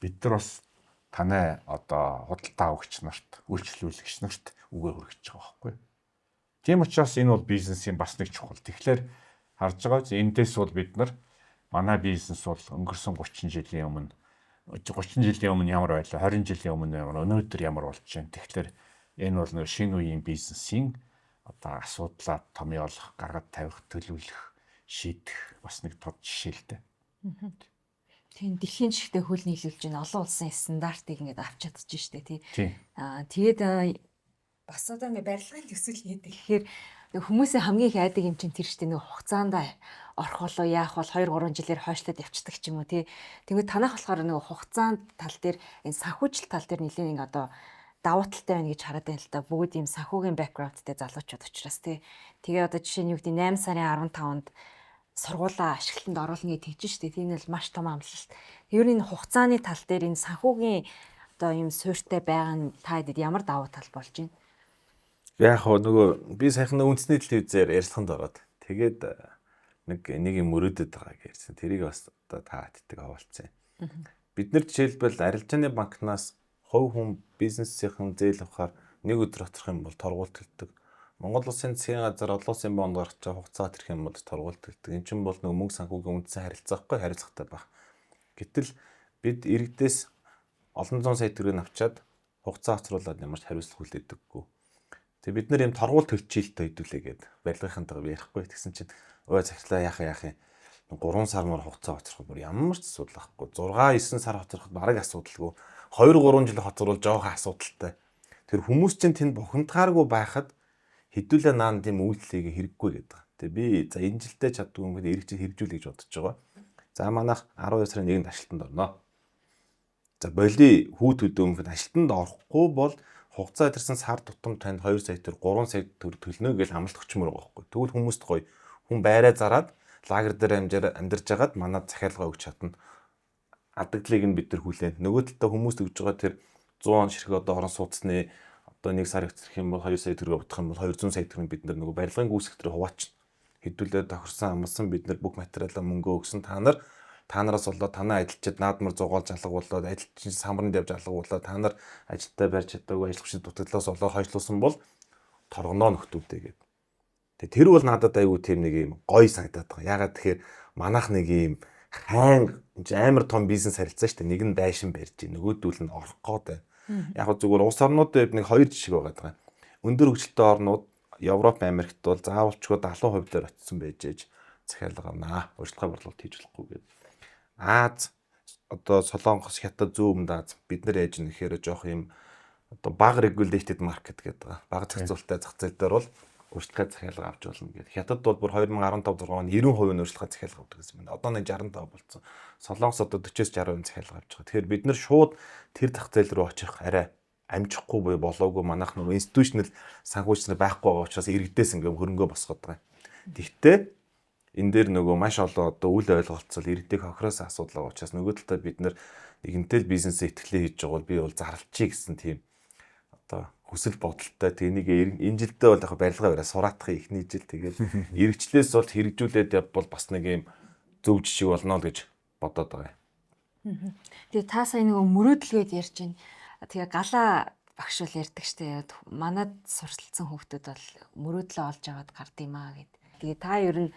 бид нар бас танай одоо худалдаа авагч нарт, үйлчлүүлэгч нарт үгээ хүргэж байгаа байхгүй. Тийм учраас энэ бол бизнесийн бас нэг чухал. Тэгэхээр харж байгаа ч эндээс бол бид нар манай бизнес бол өнгөрсөн 30 жилийн өмнө ямар байлаа, 20 жилийн өмнө ямар, өнөөдөр ямар болж байна. Тэгэхээр энэ бол нэг шинэ үеийн бизнесийн одоо асуудлаа томьёолох, гаргаж тавих, төлөвлөх, шийдэх бас нэг тод жишээ л дээ.
Тийм дэлхийн жишгтээ хөл нийлүүлж байна. Олон улсын стандартыг ингээд авч чадчих штэ тий. Тэгээд бас одоо ингээд барилгын төсөл хийдэг. Тэгэхээр хүмүүсийн хамгийн их айдаг юм чинь тэр штэ нэг хугацаанд орох болоо яах бол 2-3 жилээр хойшлоод явцдаг ч юм уу тий. Тэгээд танах болохоор нэг хугацаанд тал дээр энэ санхүүжилт тал дээр нэлийн нэг одоо давуу талтай байна гэж хараад байна л да. Бүгд ийм санхүүгийн бэкграундтэй залуучууд учраас тий. Тэгээ одоо жишээ нь юу гэдэг 8 сарын 15-нд сургуулаа ашиглалтанд оруулна гэж тэгж штэ. Тийм л маш том амлалт. Ер нь хугацааны тал дээр энэ санхүүгийн одоо ийм суурьтай байгаа нь та хэдэд ямар давуу тал болж байна?
Яг хоо нөгөө би сайхан үндэсний телевизээр ярилцлаганд ороод тэгээд нэг юм мөрөөдөд байгааг ярьсан. Тэрийг бас одоо та хэддэг хаваалцсан. Бид нар жишээлбэл арилжааны банкнаас хувь хүн бизнесийн зээл авахаар нэг өдөр очих юм бол торгуулт төлдөг. Монгол улсын засгийн газар олон улсын бонд гаргаж байгаа хугацаа тэрх юм бол торгуулт гэдэг. Энэ чинь бол нэг мөнгө санхүүгийн үндсэн харилцаахгүй харилцагтай баг. Гэтэл бид иргэдээс олон зуун сая төгрөг авчаад хугацаа хоцруулаад ямар ч хариуцлага хүлээдэггүй. Тэгээ бид нар юм торгуулт төлчилтөд хэдүүлээ гээд барилгынхантайгаа ярихгүй. Тэгсэн чинь ой захирлаа яах юм 3 сар мөр хугацаа хоцрох бүр ямар ч асуудал байхгүй. 6 9 сар хоцроход бараг асуудалгүй. 2 3 жил хоцруулж жоохон асуудалтай. Тэр хүмүүс чинь тэнд бухимдгааргүй байхад хэдүүлээ наан тийм үйлдэлийг хэрэггүй гэдэг. Тэгээ би за энэ жилдээ чаддгүй юм гээд эргэж хэрэгжүүлэх гэж бодож байгаа. За манайх 12 сарын 1-нд ажилтанд орно. За боли хүүтүүд өмнөд ажилтанд орохгүй бол хугацаа тэрсэн сар тутам танд 2 сая төгрөг 3 сая төгрөг төлнө гэж амлалт өчмөр байгаа байхгүй. Тэгвэл хүмүүст гоё хүн байраа зараад лагер дээр амьдарч хагаад манад захиалга өгч чадна. Алдагдлыг нь бид нар хүлээн. Нөгөө талдаа хүмүүст өгж байгаа тэр 100 ширхэг одоо орон сууцны одоо 1 сар хэвчрэх юм бол 2 сая төгрөг бодох юм бол 200 сая төгрөг бид нар нөгөө барилгын гүйцэтгэрээр хуваачна. Хэдүүлээ тохирсон амлсан бид нар бүх материалаа мөнгө өгсөн та нараас болоод танаа ажилчид наадмар зугаалж алгуулад ажилчин самбарнд явж алгуулад та нар ажилтаа барьж чадаагүй ажиллагчид дутагдлаас болоод хойшлуулсан бол торгоноо нөхдүүдээ гэдэг. Тэгээ тэр бол надад айгүй тийм нэг юм гоё санагдаад байгаа. Ягаад тэгэхээр манайх нэг юм хайн амар том бизнес харилцаа шүү дээ. Нэг нь байшин барьж, нөгөөдүүл нь орох гээд байна. Яг зүгээр улс орнуудад нэг хоёр жишг байгаа. Өндөр хөгжилтэй орнууд Европ, Америкт бол заавалчгүй 70% дээр очсон байж ээж захиалга авнаа. Урьдчилан борлуулалт хийж болохгүй гэдэг. Аз одоо Солонгос, Хятад, Зүүн Өмнөд Аз бид нар ээж нэхээр жоох юм одоо бага regulated market гэдэг. Бага зохицуулалттай зах зээл дээр бол урьдчилан захиалга авч болно гэдэг. Хятад бол бүр 2015-6 онд 90% нь урьдчилан захиалга авдаг гэсэн байна. Одоо нэг 65 болсон. Солонгос одоо 40-60% захиалга авч байгаа. Тэгэхээр бид нар шууд тэр зах зээл рүү очих арай амжихгүй буюу болоогүй манайх нөгөө институционал санхүүжилт байхгүй байгаа учраас иргэдээс ингээм хөрөнгөө босгоод байгаа. Тэгтээ энэ дээр нөгөө маш олон одоо үл ойлголцол иргэдийг хохироос асуудал байгаа учраас нөгөө талдаа бид нар нэгэнтэй бизнесээ итгэлээ хийж байгаа бол би бол зарлчихъя гэсэн тийм одоо хүсэл бодолтой. Тэнийг энэ жилдээ бол яг барилга бариа сураатах ихний жил тэгээд иргэжлээс бол хэрэгжүүлээд явбал бас нэг юм зөв жишээ болно л гэж бодоод байгаа юм.
Тэгээ та сая нөгөө мөрөөдөлгээд ярьж байна. Тэгээ галаа багш бол ярьдаг штэ. Манад сурталцсан хүүхдүүд бол мөрөөдлөө олж аваад гардыймаа гэд. Тэгээ та ер нь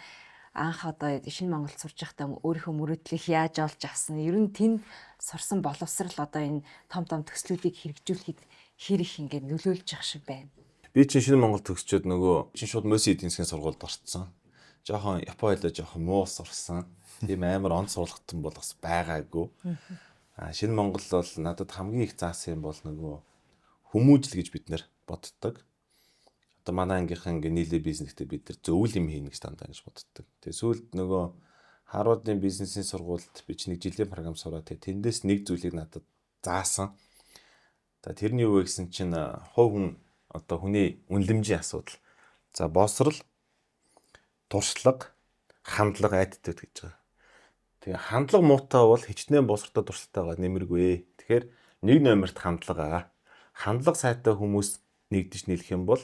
анх одоо шинэ Монголд сурж байхдаа өөрийнхөө мөрөөдлийг яаж олж авсан? Ер нь тэнд сурсан боловсрал одоо энэ том төслүүдийг хэрэгжүүлэхэд хэр их ингээд нөлөөлж явах шиг байна.
Би чинь шинэ Монгол төгсчөөд нөгөө чинь шууд МОС эдийн засгийн сургуульд орсон. Жохон Японд жоохон муу сурсан. Тийм амар онц сургалтан бол бас байгаагүй. Шинэ Монгол бол надад хамгийн их заасан юм бол нөгөө хүмүүжил гэж бид нэр боддог. Одоо манай ангийнхан ингээ нийлээ бизнестэй бид нар зөвл юм хийнэ гэж дандаа гэж боддог. Тэгээ сүүлд нөгөө Харвардын бизнесийн сургуульд би чинь нэг жилийн програм сураад тэндээс нэг зүйлийг надад заасан. За тэрний юу вэ гэсэн чинь хувь хүн одоо хүний үнэлэмжийн асуудал. За боловсрал, туршлага, хандлага attitude гэж байгаа. Тэгээ хандлага муутай бол хичнээн боловсролтой туршилтайгаа нэмэргүй. Тэгэхээр нэг номерт хандлага. Хандлага сайтай хүмүүс нэгдэж нийлэх юм бол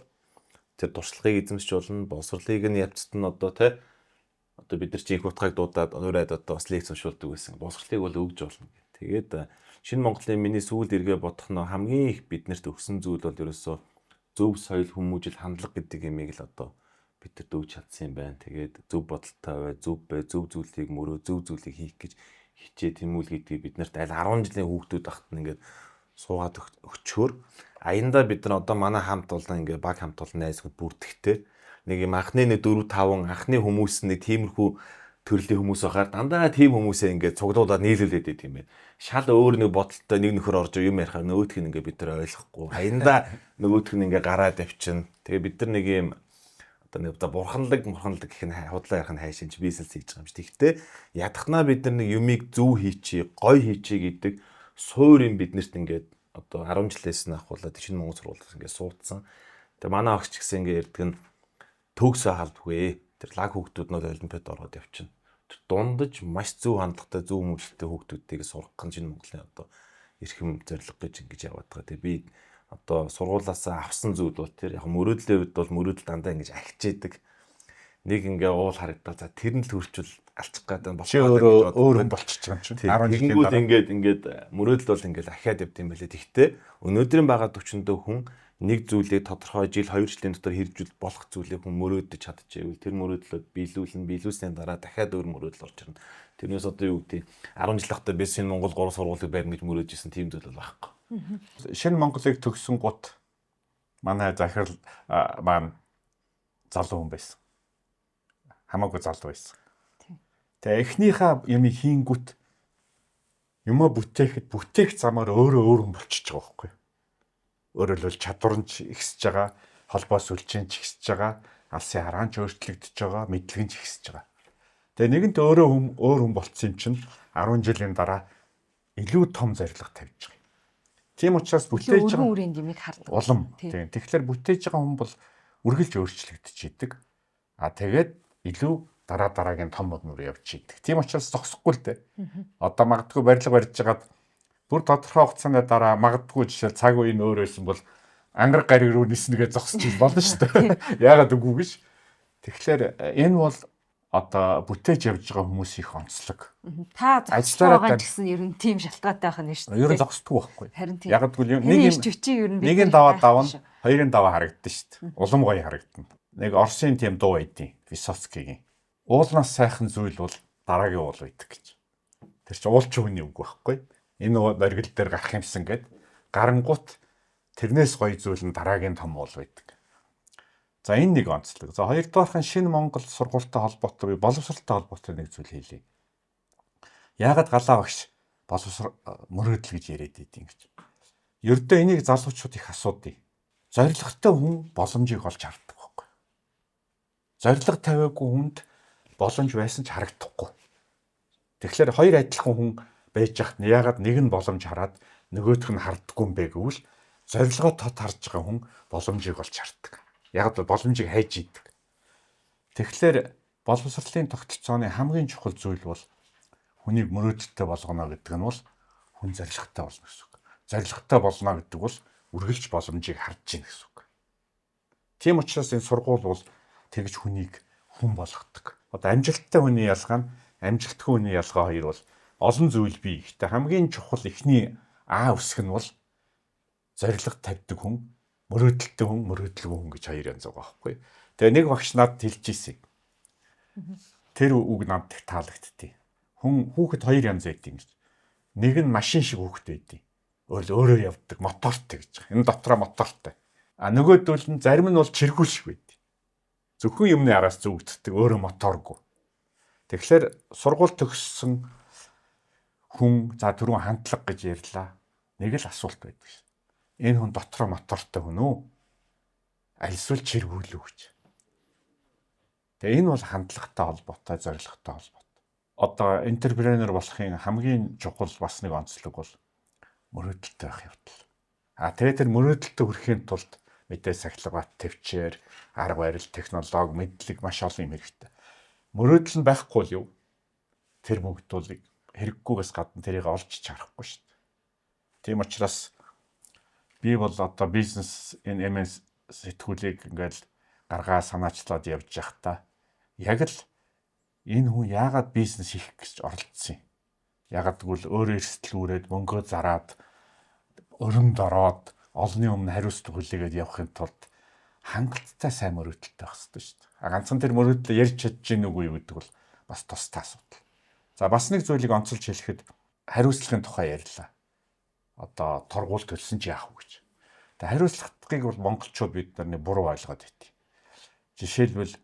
тэр туршлагыг эзэмшиж болно, боловсролыг нь явцсан одоо одоо бид нар чинь их утгыг дуудаад ураад одоо бас лекц уншуулдаг байсан. Боловсролыг бол өгж болно. Тэгээд шинэ Монголын миний сүүлд эргээ бодох нь хамгийн их биднэрт өгсөн зүйл бол ерөөсөө зөв соёл, хүмүүжил, хандлага гэдэг юмыг л одоо бидэрт өгч чадсан юм байна. Тэгээд зөв бодолтой бай, зөв зүйлийг мөрөө, зөв зүйлийг хийх гэж хичээ тэмүүлгэдэг биднэрт аль 10 жилийн хүүхдүүд ахт нь ингээд суугаад өчгөр аяндаа бид нар одоо манай хамт олон ингээд баг хамт олон найзууд бүртгэхтэй нэг юм анхны 4 5 анхны хүмүүс нэг тиймэрхүү төрлийн хүмүүс байхаар дандаа тийм хүмүүсээ ингээд цуглуулад нийлүүлээд идэв юм байна. Шал өөр нэг бодолтой нэг нөхөр орж юм ярихаар нөгөөх нь ингээд бид нар ойлгохгүй. Аяндаа нөгөөх нь ингээд гараад авчин. Тэгээ бид нар нэг юм одоо нэг бурханлаг гэх нь худлаа ярих нь хайшинч бизнес хийж байгаа юм шиг. Тэгтээ ядахнаа бид нар нэг юмыг зөв хийчихье, гоё хийчихье гэдэг суурь юм биднэрт ингээд одоо 10 жилээс нь ахуулаад шинэ Монгол сургуулиас ингээд суудсан. Тэгээ манай огч гэсэн ингээд ярьдаг нь төгсөө халдгүй. Тэр лаг хүүхдүүд нь олимпиад ороод явчихна. Тэр дундаж маш зөв хандлагатай, зөв хүмүүжлтэй хүүхдүүдийг сургах гэж шинэ Монголын одоо эрхэм зорилго гэж ингэж яваад байгаа. Тэгээ би одоо сургуулаасаа авсан зүйл бол тэр яг мөрөөдлийн үед бол мөрөөдөл дандаа ингэж агчээдэг. Нэг ингээ уул харагдаад за тэр нь л хөрчүүл алчих гэдэг нь
болчихоо өөр хүн болчихж байгаа юм чинь 10 жилийн дараа
ингээд мөрөөдөл бол ингээд ахиад явд юм байлээ. Тэгтээ өнөөдрийн байгаа 40 дөө хүн нэг зүйлийг тодорхой жил 2 жилийн дотор хэрэгжүүл болох зүйлийг хүн мөрөөдөж чадчихвэл тэр мөрөөдлөд биелүүлснээр дараа дахиад өөр мөрөөдөл орж ирнэ. Тэрнээс одоо юу гэдэг 10 жил ахтай бис энэ Монгол 3 сургуулийг барина гэж мөрөөж исэн тийм зүйл бол байхгүй.
Шинэ Монголыг төгсөн гут манай захирал маань залуу хүн байсан. Хамаагүй залуу байсан. Тэгээ эхнийхээ юм хийнгүүт юмаа бүтээх замаар өөрөө өөр хүн болчихж байгаа байхгүй. Өөрөөр хэлбэл чадвар нь ихсэж байгаа, холбоо сүлжээ нь ихсэж байгаа, алсын хараан ч өөрчлөгдөж байгаа, мэдлэг нь ихсэж байгаа. Тэгээ нэгэнт өөр хүн болцсон юм чинь 10 жилийн дараа илүү том зорилго тавьж байгаа. Тийм учраас бүтээж байгаа
үрийн дэмийг хардаг.
улам. Тийм. Тэгэхээр бүтээж байгаа хүн бол үргэлж өөрчлөгдөж идэг. Тэгээд илүү дараагийн том мөр явж идэг. Тийм учраас зогсохгүй л дээ. Одоо магадгүй барилга барьж байгаад бүр тодорхой хугацааны дараа магадгүй жишээ цаг үеийн өөр байсан бол ангараг гариг руу ниснэгээ зогсож болно шүү дээ. Яагаад үгүй гэж. Тэгэхээр энэ бол одоо бүтээж явж байгаа хүмүүс их онцлог.
Та зогсож байгаа гэсэн ер нь тийм шалтгаантай байх нь шүү дээ.
Ер нь зогсдгүй байхгүй.
Харин тийм.
Ягаад гэвэл
нэгийн
даваа давна, хоёрын даваа харагдана шүү дээ. Улам гоё харагдана. Нэг Оросын тийм дуу байдیں۔ Высоцкигийн. Уулнаас сайхан зүйл бол дараагийн уул байдаг гэж. Тэр чинь уулч хүний үг байхгүй. Энэ моргил дээр гарах юмсан гэд гарангуут тэрнээс гоё зүйл нь дараагийн том уул байдаг. За энэ нэг онцлог. За хоёрдугаархан шинэ Монгол сургуультай холбоотой боловсролтой холбоотой нэг зүйл хийлээ. Яагаад галаа багш мөрөөдөл гэж яриад идэв гэж. Ердөө энийг залуучууд их асуудیں۔ Зорилготой хүн боломжийг олж хардаг байхгүй. Зорилго тавиагүй хүнд боломж байсан ч харагдахгүй. Тэгэхээр хоёр адилхан хүн байж хат яагаад нэг нь боломж хараад нөгөөх нь харддаггүй юм бэ гэвэл зорилгоо тод харж байгаа хүн боломжийг олж хардаг. Яагаад боломжийг хайж идэг. Тэгэхээр боловсролын тогтолцооны хамгийн чухал зүйл бол хүнийг мөрөөдөлтэй болгоно гэдэг нь бол хүн зорилготой болно гэсэн үг. Зорилготой болно гэдэг бол үргэлж боломжийг харж ийн гэсэн үг. Тийм учраас энэ сургууль бол тэгж хүнийг хүн болгодог. Одоо амжилттай хүний ялгаа нь амжилтгүй хүний ялгаа хоёр бол олон зүйл бий. Гэхдээ хамгийн чухал эхний үсэг нь бол зорилго тавьдаг хүн, мөрөөдөлтэй хүн, мөрөөдөлгүй хүн гэж хоёр янз байгаа байхгүй. Тэгээ нэг багш надад хэлж ирсэн. Тэр үг надад их таалагдтыг. Хүүхэд хоёр янз байдаг гэж. Нэг нь машин шиг хүүхэд байдаг. Өөрөө явдаг мотортой гэж. Энэ дотроо мотортой. Нөгөөдөл нь зарим нь бол чиргүүл шиг байдаг. Зөвхөн юмны араас зүгддэг, өөрөө моторгүй. Тэгэхээр сургууль төгссөн хүн за түрүүн хандлага гэж ярьлаа. Нэг л асуулт байдаг шээ. Энэ хүн дотроо мотортой хүн үү? Альсвал чиргүүлүү гэж. Тэгээ энэ бол хандлагатай холбоотой, зорилготой холбоотой. Одоо энтерпренер болохын хамгийн чухал бас нэг онцлог бол мөрөөдөлтэй байх явдал. Тэгээ тэр мөрөөдөлтөд хүрэхин тулд мэдээ сахилга, төвчээр, арга барил, технологи, мэдлэг маш олон юм хэрэгтэй. Мөрөөдөл нь байхгүй л юу? Тэр бүгд бол хэрэггүйгээс гадна тэрийг олж чарахгүй шүү дээ. Тийм учраас би бол одоо бизнес энэ MS сэтгүүлийг ингээл гаргаа санаачлаад явж байхдаа яг л энэ хүн яагаад бизнес хийх гэж оролцсон юм? Яагаад гэвэл өөрөө эрсдэлүүрээд мөнгөө зараад өрөнд ороод олонний өмнө хариуцлага хүлээгээд явахын тулд хангалттай сайн мөрөөдөлтэй байх хэрэгтэй шүү дээ. Ганцхан тэр мөрөөдлөө ярьж чадж гин үгүй юу гэдэг бол бас тустай асуудал. За бас нэг зүйлийг онцолж хэлэхэд хариуцлагын тухай ярьлаа. Одоо торгуул төлсөн ч яах вэ гэж. Тэгээ хариуцлагыг бол монголчууд бид нар буруу ойлгоод байт. Жишээлбэл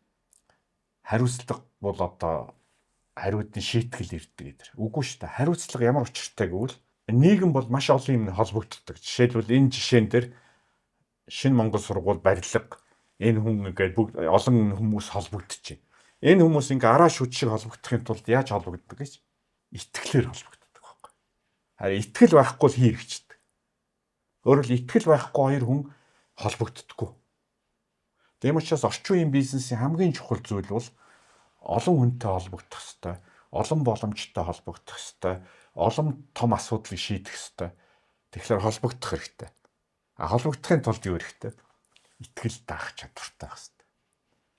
хариуцлага бол одоо хариудын шийтгэл ирдэг гэдэг. Үгүй шүү дээ. Хариуцлага ямар учиртай гэвэл нийгэм бол маш олон юм холбогддог. Жишээлбэл энэ жишээн дээр шинэ Монгол сургууль барилга энэ хүн ингээд бүгд олон хүмүүс холбогдож байна. Энэ хүмүүс ингээ араа шүд шиг холбогдохын тулд яаж холбогддог гэж итгэлээр холбогддог байхгүй. Харин итгэл байхгүй л хийрэгчдэг. Өөрөөр хэл итгэл байхгүй хоёр хүн холбогддоггүй. Тийм учраас орчин үеийн бизнесийн хамгийн чухал зүйл бол олон хүнтэй холбогдох ёстой, олон боломжтой холбогдох ёстой, олон том асуудлыг шийдэх ёстой. Тэгэхээр холбогдох хэрэгтэй. Холбогдохын тулд юу хэрэгтэй? Итгэл даах чадвартай байх ёстой.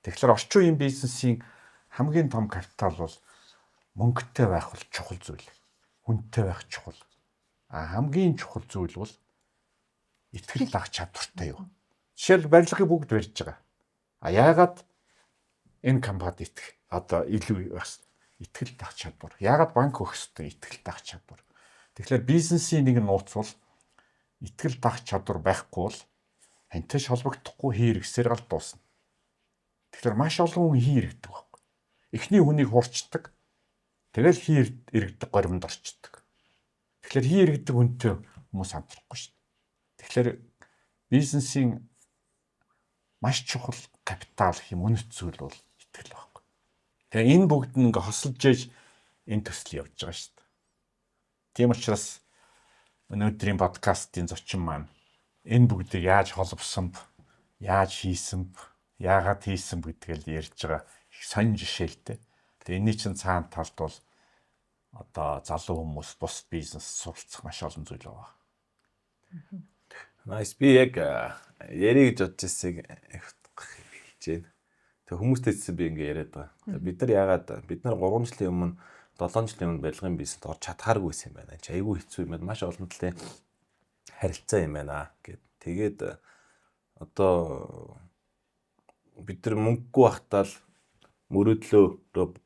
Тэгэхээр орчин үеийн бизнесийн хамгийн том капитал бол мөнгөтэй байх бол чухал зүйл. Хүнтэй байх чухал. Хамгийн чухал зүйл бол итгэл даах чадвартай юу? Жишээл барилгыг бүгд барьж байгаа. А яагаад энэ компанид итгэх одоо илүү бас итгэл таах чадвар. Яагаад банк өгөхтэй итгэл таах чадвар. Тэгэхээр бизнесийн нэг нууц бол итгэл таах чадвар байхгүй бол антай холбогдохгүй хийрэгсээр гал дуусна. Тэгэхээр маш олон хүн хийрэгдэг байхгүй. Эхний хүнийг хурцдаг. Тэгэл хийрэгдэг горимд орчдөг. Тэгэхээр хийрэгдэг хүнтэй хүмүүс хамтрахгүй шүү дээ. Тэгэхээр бизнесийн маш чухал капитал хэм үнэт зүйл бол итгэл байхгүй. Тэгээ энэ бүгд нь ингээ хосолж ээж энэ төсөл явж байгаа шүү дээ. Тийм учраас өнөөдрийн подкастын зочин маань энэ бүгдийг яаж холбосон, яаж хийсэн, яагаад хийсэн гэдгээл ярьж байгаа их сонин жишээлтэй. Тэгээ энэний чинь цаана талд бол одоо залуу хүмүүс бус бизнес суралцах маш олон зүйл байгаа.
Nice. Би яг ярих гэж бодож ирсэг хэлж байна. Тэг хүмүүстэйс би ингээ яриад байгаа. Бид нар яагаад бид нар 3 жилийн өмнө 7 жилийн өмнө барилгын бизнест орж чадхааргүй байсан юм байна. Айгүй хэцүү юм байна. Маш олон талын харилцаа юм байна гэд. Тэгээд одоо бид нар мөнгөгүй байхдаа л мөрөөдлөө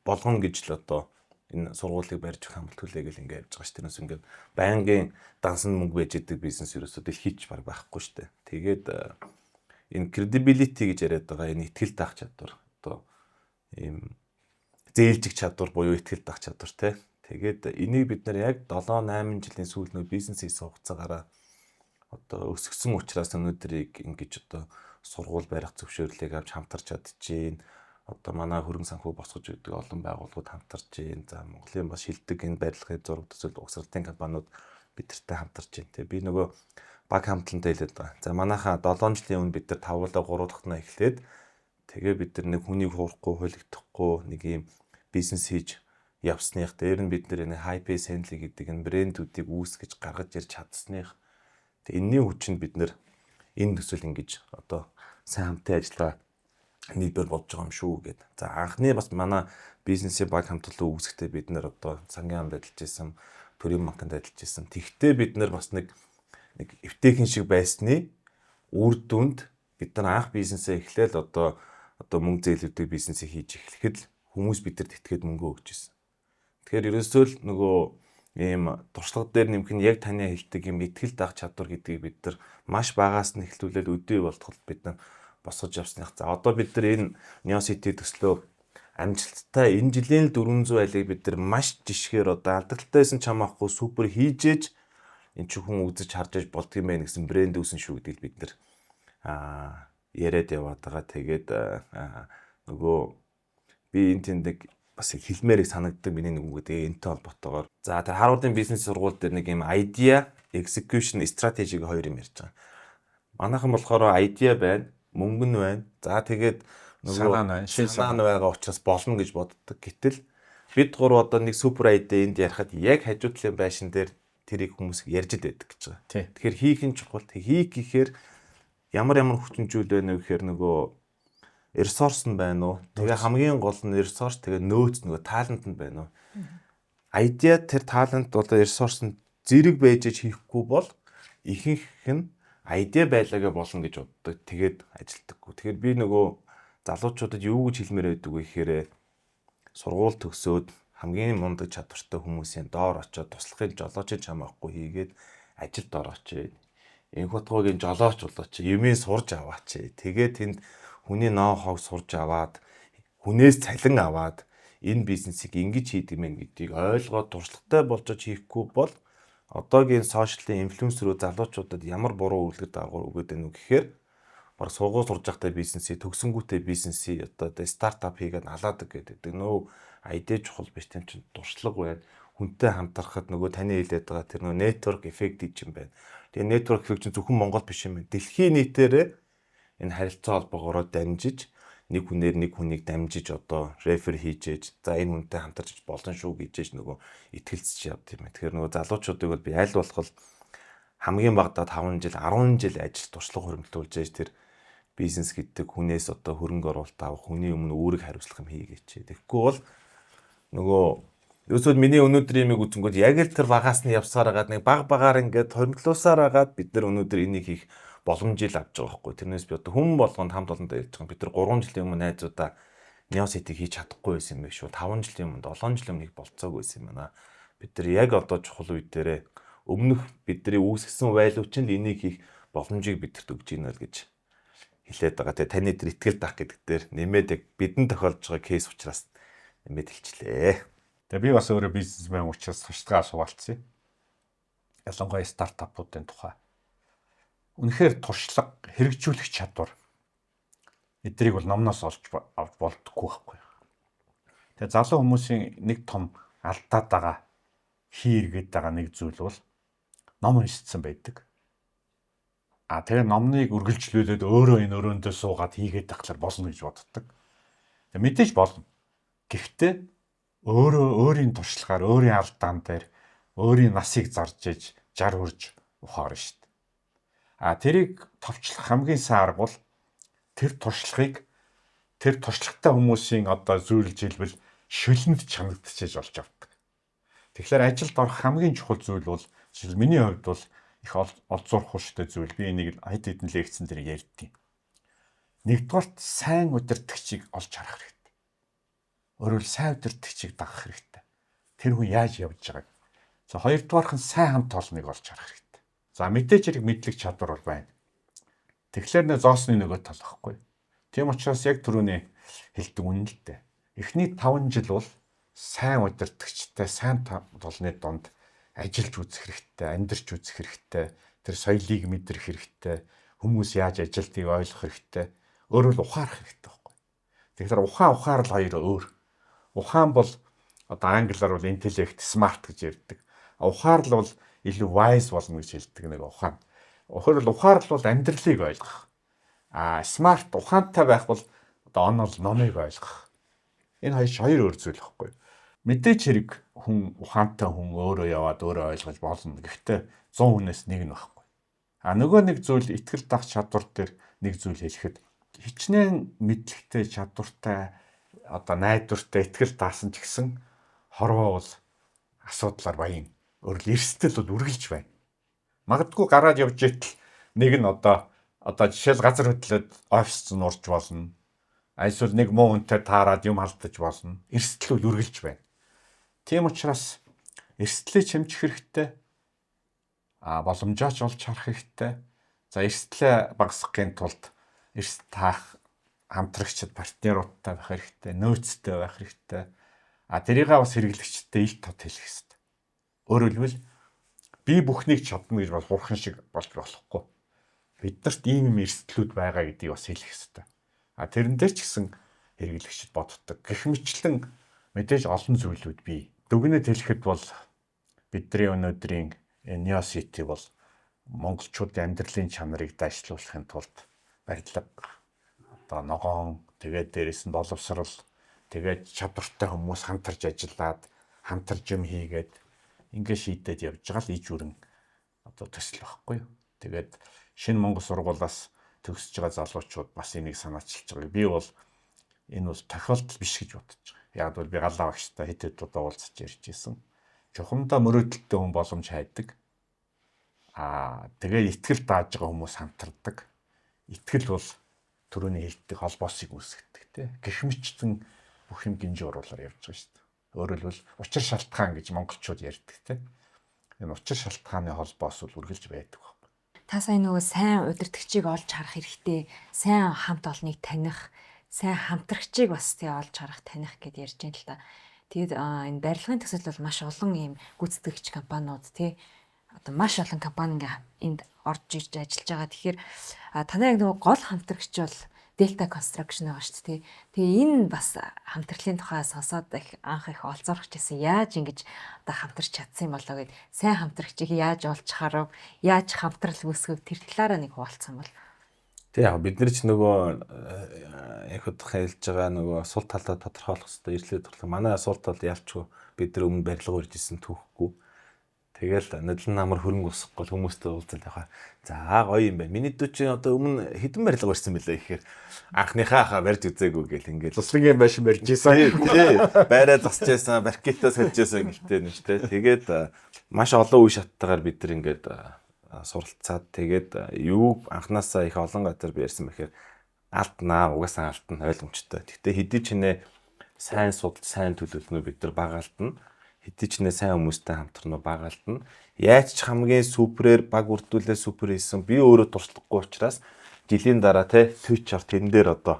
болгоно гэж л одоо энэ сургуулийг барьж өгөх хамтуулъя гэл ингээ явж байгаа ш. Тэрнээс ингээ байнгын дансан мөнгө байж идэг бизнес ерөөсөө дэлхийд ч баг байхгүй штэ. Тэгээд энэ credibility гэж яриад байгаа энэ итгэл таах чадвар одоо ийм зээлжих чадвар буюу итгэл таах чадвар те. Тэгээд энийг бид нар яг 7-8 жилийн сүүл нөө бизнес хийсэн хугацаагаараа одоо өсгсөн учраас өнөөдрийг ингэж одоо сургууль барих зөвшөөрлийг авч хамтарч чадчихээн. Одоо манай хөрөнгө санхүү босгож өгдөг олон байгууллагууд хамтарч байна. За Монголын бас шилдэг энэ барилгын зураг төсөл угсралтын компаниуд бидэртэй хамтарч байна. Тэгээ би нөгөө баг хамтлантай хэлээд байгаа. За манайхаа 7 жилийн өмнө бид нар 5-3 дахнаа эхлээд тэгээ бид нар нэг хүнийг хуурахгүй, хөлөгдөхгүй нэг юм бизнес хийж явсных. Дээр нь бид нар энэ Hype Assembly гэдэг энэ брэндүүдийг үүсгэж гаргаж ирж чадсных. Тэгээ энэний хүчинд бид нар энэ төсөл ингэж одоо сайн хамтын ажиллагаа нийлбэр болж байгаа юм шүү гэд. За анхны бас манай бизнесийн баг хамтлал үүсгэхдээ бид нэр одоо сангийн хамт ажиллаж исэн, төрийн банкнд ажиллаж исэн. Тэгтээ бид нар бас нэг эвтэйхэн шиг байсны үр дүнд бид нар анх бизнесээ эхлээл одоо мөнгө зээлүүдийг бизнесээ хийж эхлэхэд л хүмүүс бидэнд итгээд мөнгө өгч исэн. Тэгэхээр ерөөсөө л нөгөө ийм туршлага дээр нэмэх нь яг таны хэлдэг юм итгэл даах чадвар гэдгийг бид нар маш багаас нь эхлүүлээд өдөө болтгол бид нар босгож явсных. За одоо бид нар энэ Neocity төслөө амжилттай энэ жилийн 400 айлыг бид нар маш жишгээр одоо алдагдaltaйсэн чам авахгүй супер хийжээж энэ ч хүн үзэж харж аж болдгийм байх гэсэн брэнд үүсэн шүү гэдгийг бид нар яриад яваад байгаа. Тэгээд нөгөө би энэ тэндэг бас хэлмээрийг санагддаг миний нэг үг гэдэг энэтэй холбоотойгоор. За тэр Harvard-ын бизнес сургууль дээр нэг юм idea, execution, strategy гэх хоёр юм ярьж байгаа. Манайхан болохоор idea байна, мөнгө нь байна. За тэгээд нөгөө санаа байгаа учраас болно гэж боддог. Гэтэл бид гурав одоо нэг супер idea энд ярихад яг хажуу талын байшин дээр тэрийг хүмүүс ярьж байдаг гэж байгаа. Тэгэхээр хийх нь чухал. Хийх гэхээр ямар хүчинжүүл байна вэ гэхээр нөгөө ресурс нь байна уу? Тэгээ хамгийн гол нь ресурс тэгээ нөөц нөгөө талент нь байна уу? Idea тэр талент бол ресурс нь зэрэг байж хийхгүй бол ихэнх нь idea байлаагээ болно гэж боддог. Тэгээд ажилдаггүй. Тэгэхээр би нөгөө залуучуудад юу гэж хэлмээр байдаг вэ гэхээр сургууль төгсөөд хамгийн мундаг чадвартай хүмүүсийн доор очиод туслахын жолоочийн чам авахгүй хийгээд ажилд орооч. Энх утгуугийн жолооч болооч. Юмыг сурж аваач. Тэгээд тэнд хүний ноу-хауг сурж аваад хүнээс цалин аваад энэ бизнесийг ингэж хийдэг мэн гэдгийг ойлгоод туршлагатай болж хийхгүй бол одоогийн сошиалын инфлюенсерүүд залуучуудад ямар буруу үйлдэл дагавар өгöd байноу гэхээр баг сургууль сурж байхдаа бизнесийг төгсөнгүүтээ бизнесийг одоо стартап хийгээд алаадаг гэдэг. Нөө айдэ чухал биш тийм чинь туршлага байна. Хүнтэй хамтрахад нөгөө таны хэлээд байгаа тэр нөгөө network effect гэж юм байна. Тэгээ network effect чинь зөвхөн Монгол биш юм байна. Дэлхийн нийтээр энэ харилцаа холбоогоор дамжиж нэг хүнээр нэг хүнийг дамжиж одоо рефер хийжээж за энэ хүнтэй хамтарч болно шүү гэжээж нөгөө итгэлцэж явд юм байна. Тэгэхээр нөгөө залуучуудыг бол би аль болох хамгийн багадаа 5 жил 10 жил ажил туршлага хөрөнгөлүүлж яаж тэр бизнес гэдэг хүнээс одоо хөрөнгө оруулалт авах хүний өмнө үүрэг хариуцлах юм хийгээч. Тэгэхгүй бол нөгөө ерөөсөө миний өнөөдрийн юмыг үзэнгүүт яг л тэр багаас нь явсаар хагаад нэг баг багаар ингээд хөрөнгөлүүлсээр хагаад бид нар өнөөдөр энийг хийх боломжийг авч байгаа байхгүй. Тэрнээс би одоо хүн болгонд хамт олондоо ярьж байгаа. Бид нар 3 жилийн өмнө найзуудаа Neosity хийж чадахгүй байсан юм биш үү? 5 жилийн өмнө 7 жилийн өмнө болцоогүй байсан юм байна. Бид нар яг одоо чухал үе дээрээ өмнөх бидний үүсгэсэн байлууч нь энийг хийх боломжийг бидэрт өгж ийна л гэж хэлээд байгаа. Тэгээ таны дээр итгэл дах гэдэг дээр нэмээд яг бидэнд тохиолж байгаа кейс учраас нэмээд хэлчлээ.
Тэгээ би бас өөрөө бизнесмен учраас туршлагаа суулцсан. Ялангуяа стартапуудын тухай. Үнэхээр туршлага хэрэгжүүлэх чадвар эдрийг бол номноос олж авч болдоггүй байхгүй. Тэгээ залуу хүмүүсийн нэг том алдаад байгаа хийргээд байгаа нэг зүйл бол ном уншсан байдаг. Тэгээ номныг үргэлжлүүлээд өөрөө энэ өрөөндөө суугаад хийгээд тахлаар болно гэж боддог. Тэгээ мэдээж болно. Гэхдээ өөрийн туршлагаар, өөрийн алдаан дээр өөрийн насыг зарж иж 60 хүрж ухаар шүү дээ. Тэрийг товчлох хамгийн сайн арга бол тэр туршлагыг тэр туршлагатай хүмүүсийн одоо зүйл жилбэл шүлэнд чанагдчихэж олж авдаг. Тэгэхээр ажилд орох хамгийн чухал зүйл бол жишээл миний хувьд бол их олзуурах хүчтэй зүйл. Би энийг хэд хэдэн лекцэн дээр ярьдیں۔ Нэгдүгээрт сайн удирдагчийг олж харах хэрэгтэй. Өөрөөр сайн удирдагчийг дагах хэрэгтэй. Тэр хүн яаж явж байгааг. За хоёрдугаарх нь сайн хамт олныг олж харах хэрэгтэй. За мэдээж хэрэг мэдлэг чадвар бол байна. Тэгэхээр нэ зоосны нөгөө тал واخгүй. Тийм учраас яг түрүүний хэлдэг үнэн л дээ. Эхний 5 жил бол сайн удирдагчтай сайн толны донд ажиллаж үзэх хэрэгтэй, амьдарч үзэх хэрэгтэй, тэр соёлыг мэдрэх хэрэгтэй, хүмүүс яаж ажилтгийг ойлгох хэрэгтэй, өөрөөр ухаарах хэрэгтэй байхгүй. Тэгэхээр ухаан л хоёр өөр. Ухаан бол одоо англиар бол intellect, smart гэж ярьдаг. Ухаарлал бол илүү wise болно гэж хэлдэг нэг ухаан. Ухаарлал бол амьдралыг ойлгох. Smart ухаантай байх бол одоо онол номыг ойлгох. Энэ хоёр өөр зүйл байхгүй. Мэдээж хэрэг хүн ухаантай хүн өөрөө яваад өөрөө ойлгож болно. Гэхдээ 100 хүнээс нэг нь байхгүй. Нөгөө нэг зүйл итгэл дах чадвар дээр нэг зүйл хэлэхэд хичнээн мэдлэгтэй чадвартай одоо найдвартай итгэл даасан ч гэсэн хорвоо бол асуудлаар баян. Өөрөлд эрсдэл бол үргэлж байна. Магадгүй гараад явж итэл нэг нь одоо жишээл газар хөдлөөд офис нурж болно. Эсвэл нэг муу хүнтэй таарад юм алдаж болно. Эрсдэл бол үргэлж байна. Тийм учраас эрсдлээ чимжих хэрэгтэй. Боломжооч олж харах хэрэгтэй. За эрсдлээ багасгахын тулд эрсдэл таах хамтрагчид партнеруудтай байх хэрэгтэй, нөөцтэй байх хэрэгтэй. Тэрийг бас хэрэглэгчтэй ил тод хэлэх хэрэгтэй. Өөрөөр хэлбэл би бүхнийг чадна гэж бол хурхан шиг болж болохгүй. Биднэрт ийм эрсдлүүд байгаа гэдгийг бас хэлэх хэрэгтэй. Тэрэн дээр ч гэсэн хэрэглэгчид боддог. Гэх мэтлэн мэдээж олон зүйлүүд бий. Дүгнэлт хэлэхэд бол бидний өнөөдрийн Neosity бол монголчуудын амьдралын чанарыг дайшлуулахын тулд барилга, одоо ногоон, тэгээд дээрэс нь боловсрал, тэгээд чадвартай хүмүүс хамтарч ажиллаад, хамтарч юм хийгээд ингээ шийдээд явж байгаа л иж үрэн одоо төсөл байхгүй юу. Тэгээд шинэ Монгол сургуулиас төгсөж байгаа залуучууд бас энийг санаачилж байгаа. Би бол энэ бол тохиолдол биш гэж бодож байгаа. Яг бол би галаа багштай хэд удаа уулзаж ярьж ирсэн. Чухамдаа мөрөөдөлтөй хүн боломж хайдаг. Тэгээд итгэл дааж байгаа хүмүүс хамтардаг. Итгэл бол түрүүний хэлдэг холбоосыг үүсгэдэг тий. Гэх мэтчтэн бүх юм гинж уруулаар явж байгаа шүү дээ. Өөрөөр хэлбэл учир шалтгаан гэж монголчууд ярьдаг тий. Энэ учир шалтгааны холбоос бол үргэлж байдаг байна.
Та сайн нөгөө сайн удирдагчийг олж харах хэрэгтэй, сайн хамт олныг таних, сайн хамтрагчийг бас тий олж харах, таних гэдээ ярьж байна л та. Тэгээд энэ барилгын төсөл бол маш олон ийм гүйцэтгэгч компаниуд тий одоо маш олон компани ингээ энд орж ирж ажиллаж байгаа. Тэгэхээр танай яг нөгөө гол хамтрагч бол Delta Construction байгаа шүү дээ. Тэгээ энэ бас хамтрлын тухай сонсоод анх их олзуурч байсан. Яаж ингэж одоо хамтарч чадсан юм болоо гэд сайн хамтрагчийг яаж олж харав, яаж хамтрал үүсгэв тэр талаараа нэг хуваалцсан бол.
Тэг яг бид нар ч нөгөө яг удах хэлж байгаа нөгөө сул талаа тодорхойлох хэрэгтэй ирлээ торлог. Манай сул тал ялчгүй бид нар өмнө барилга урьж исэн түүхгүй. Тэгэл нодлон намар хөрөнгө усахгүй хүмүүстэй уулзал яхаа. За гоё юм байна. Миний дүү чинь одоо өмнө хэдэн барилга барьсан бэлээ гэхээр анхныхаа барьж үзээгүй гэл ингээд
Цусрынгийн байшин барьж ийсэн.
Тий. Байраа засч байсан, баркетаа сольж байсан гэлтэй нэ. Тэгээд маш олон үе шаттайгаар бид нар ингээд суралцаад тэгээд юу анханасаа их олон газар би ярьсан бэхээр алднаа угаасаа алдна ойлгомжтой. Гэхдээ хэдий ч нэ сайн судалж сайн төлөвлөнө бид нар багаалтна. Хэдий ч нэ сайн хүмүүстэй хамтарна багаалтна. Яаж ч хамгийн суперээр баг үрдүүлээ супер хийсэн би өөрөө туршлагагүй учраас жилийн дараа твичер тэн дээр одоо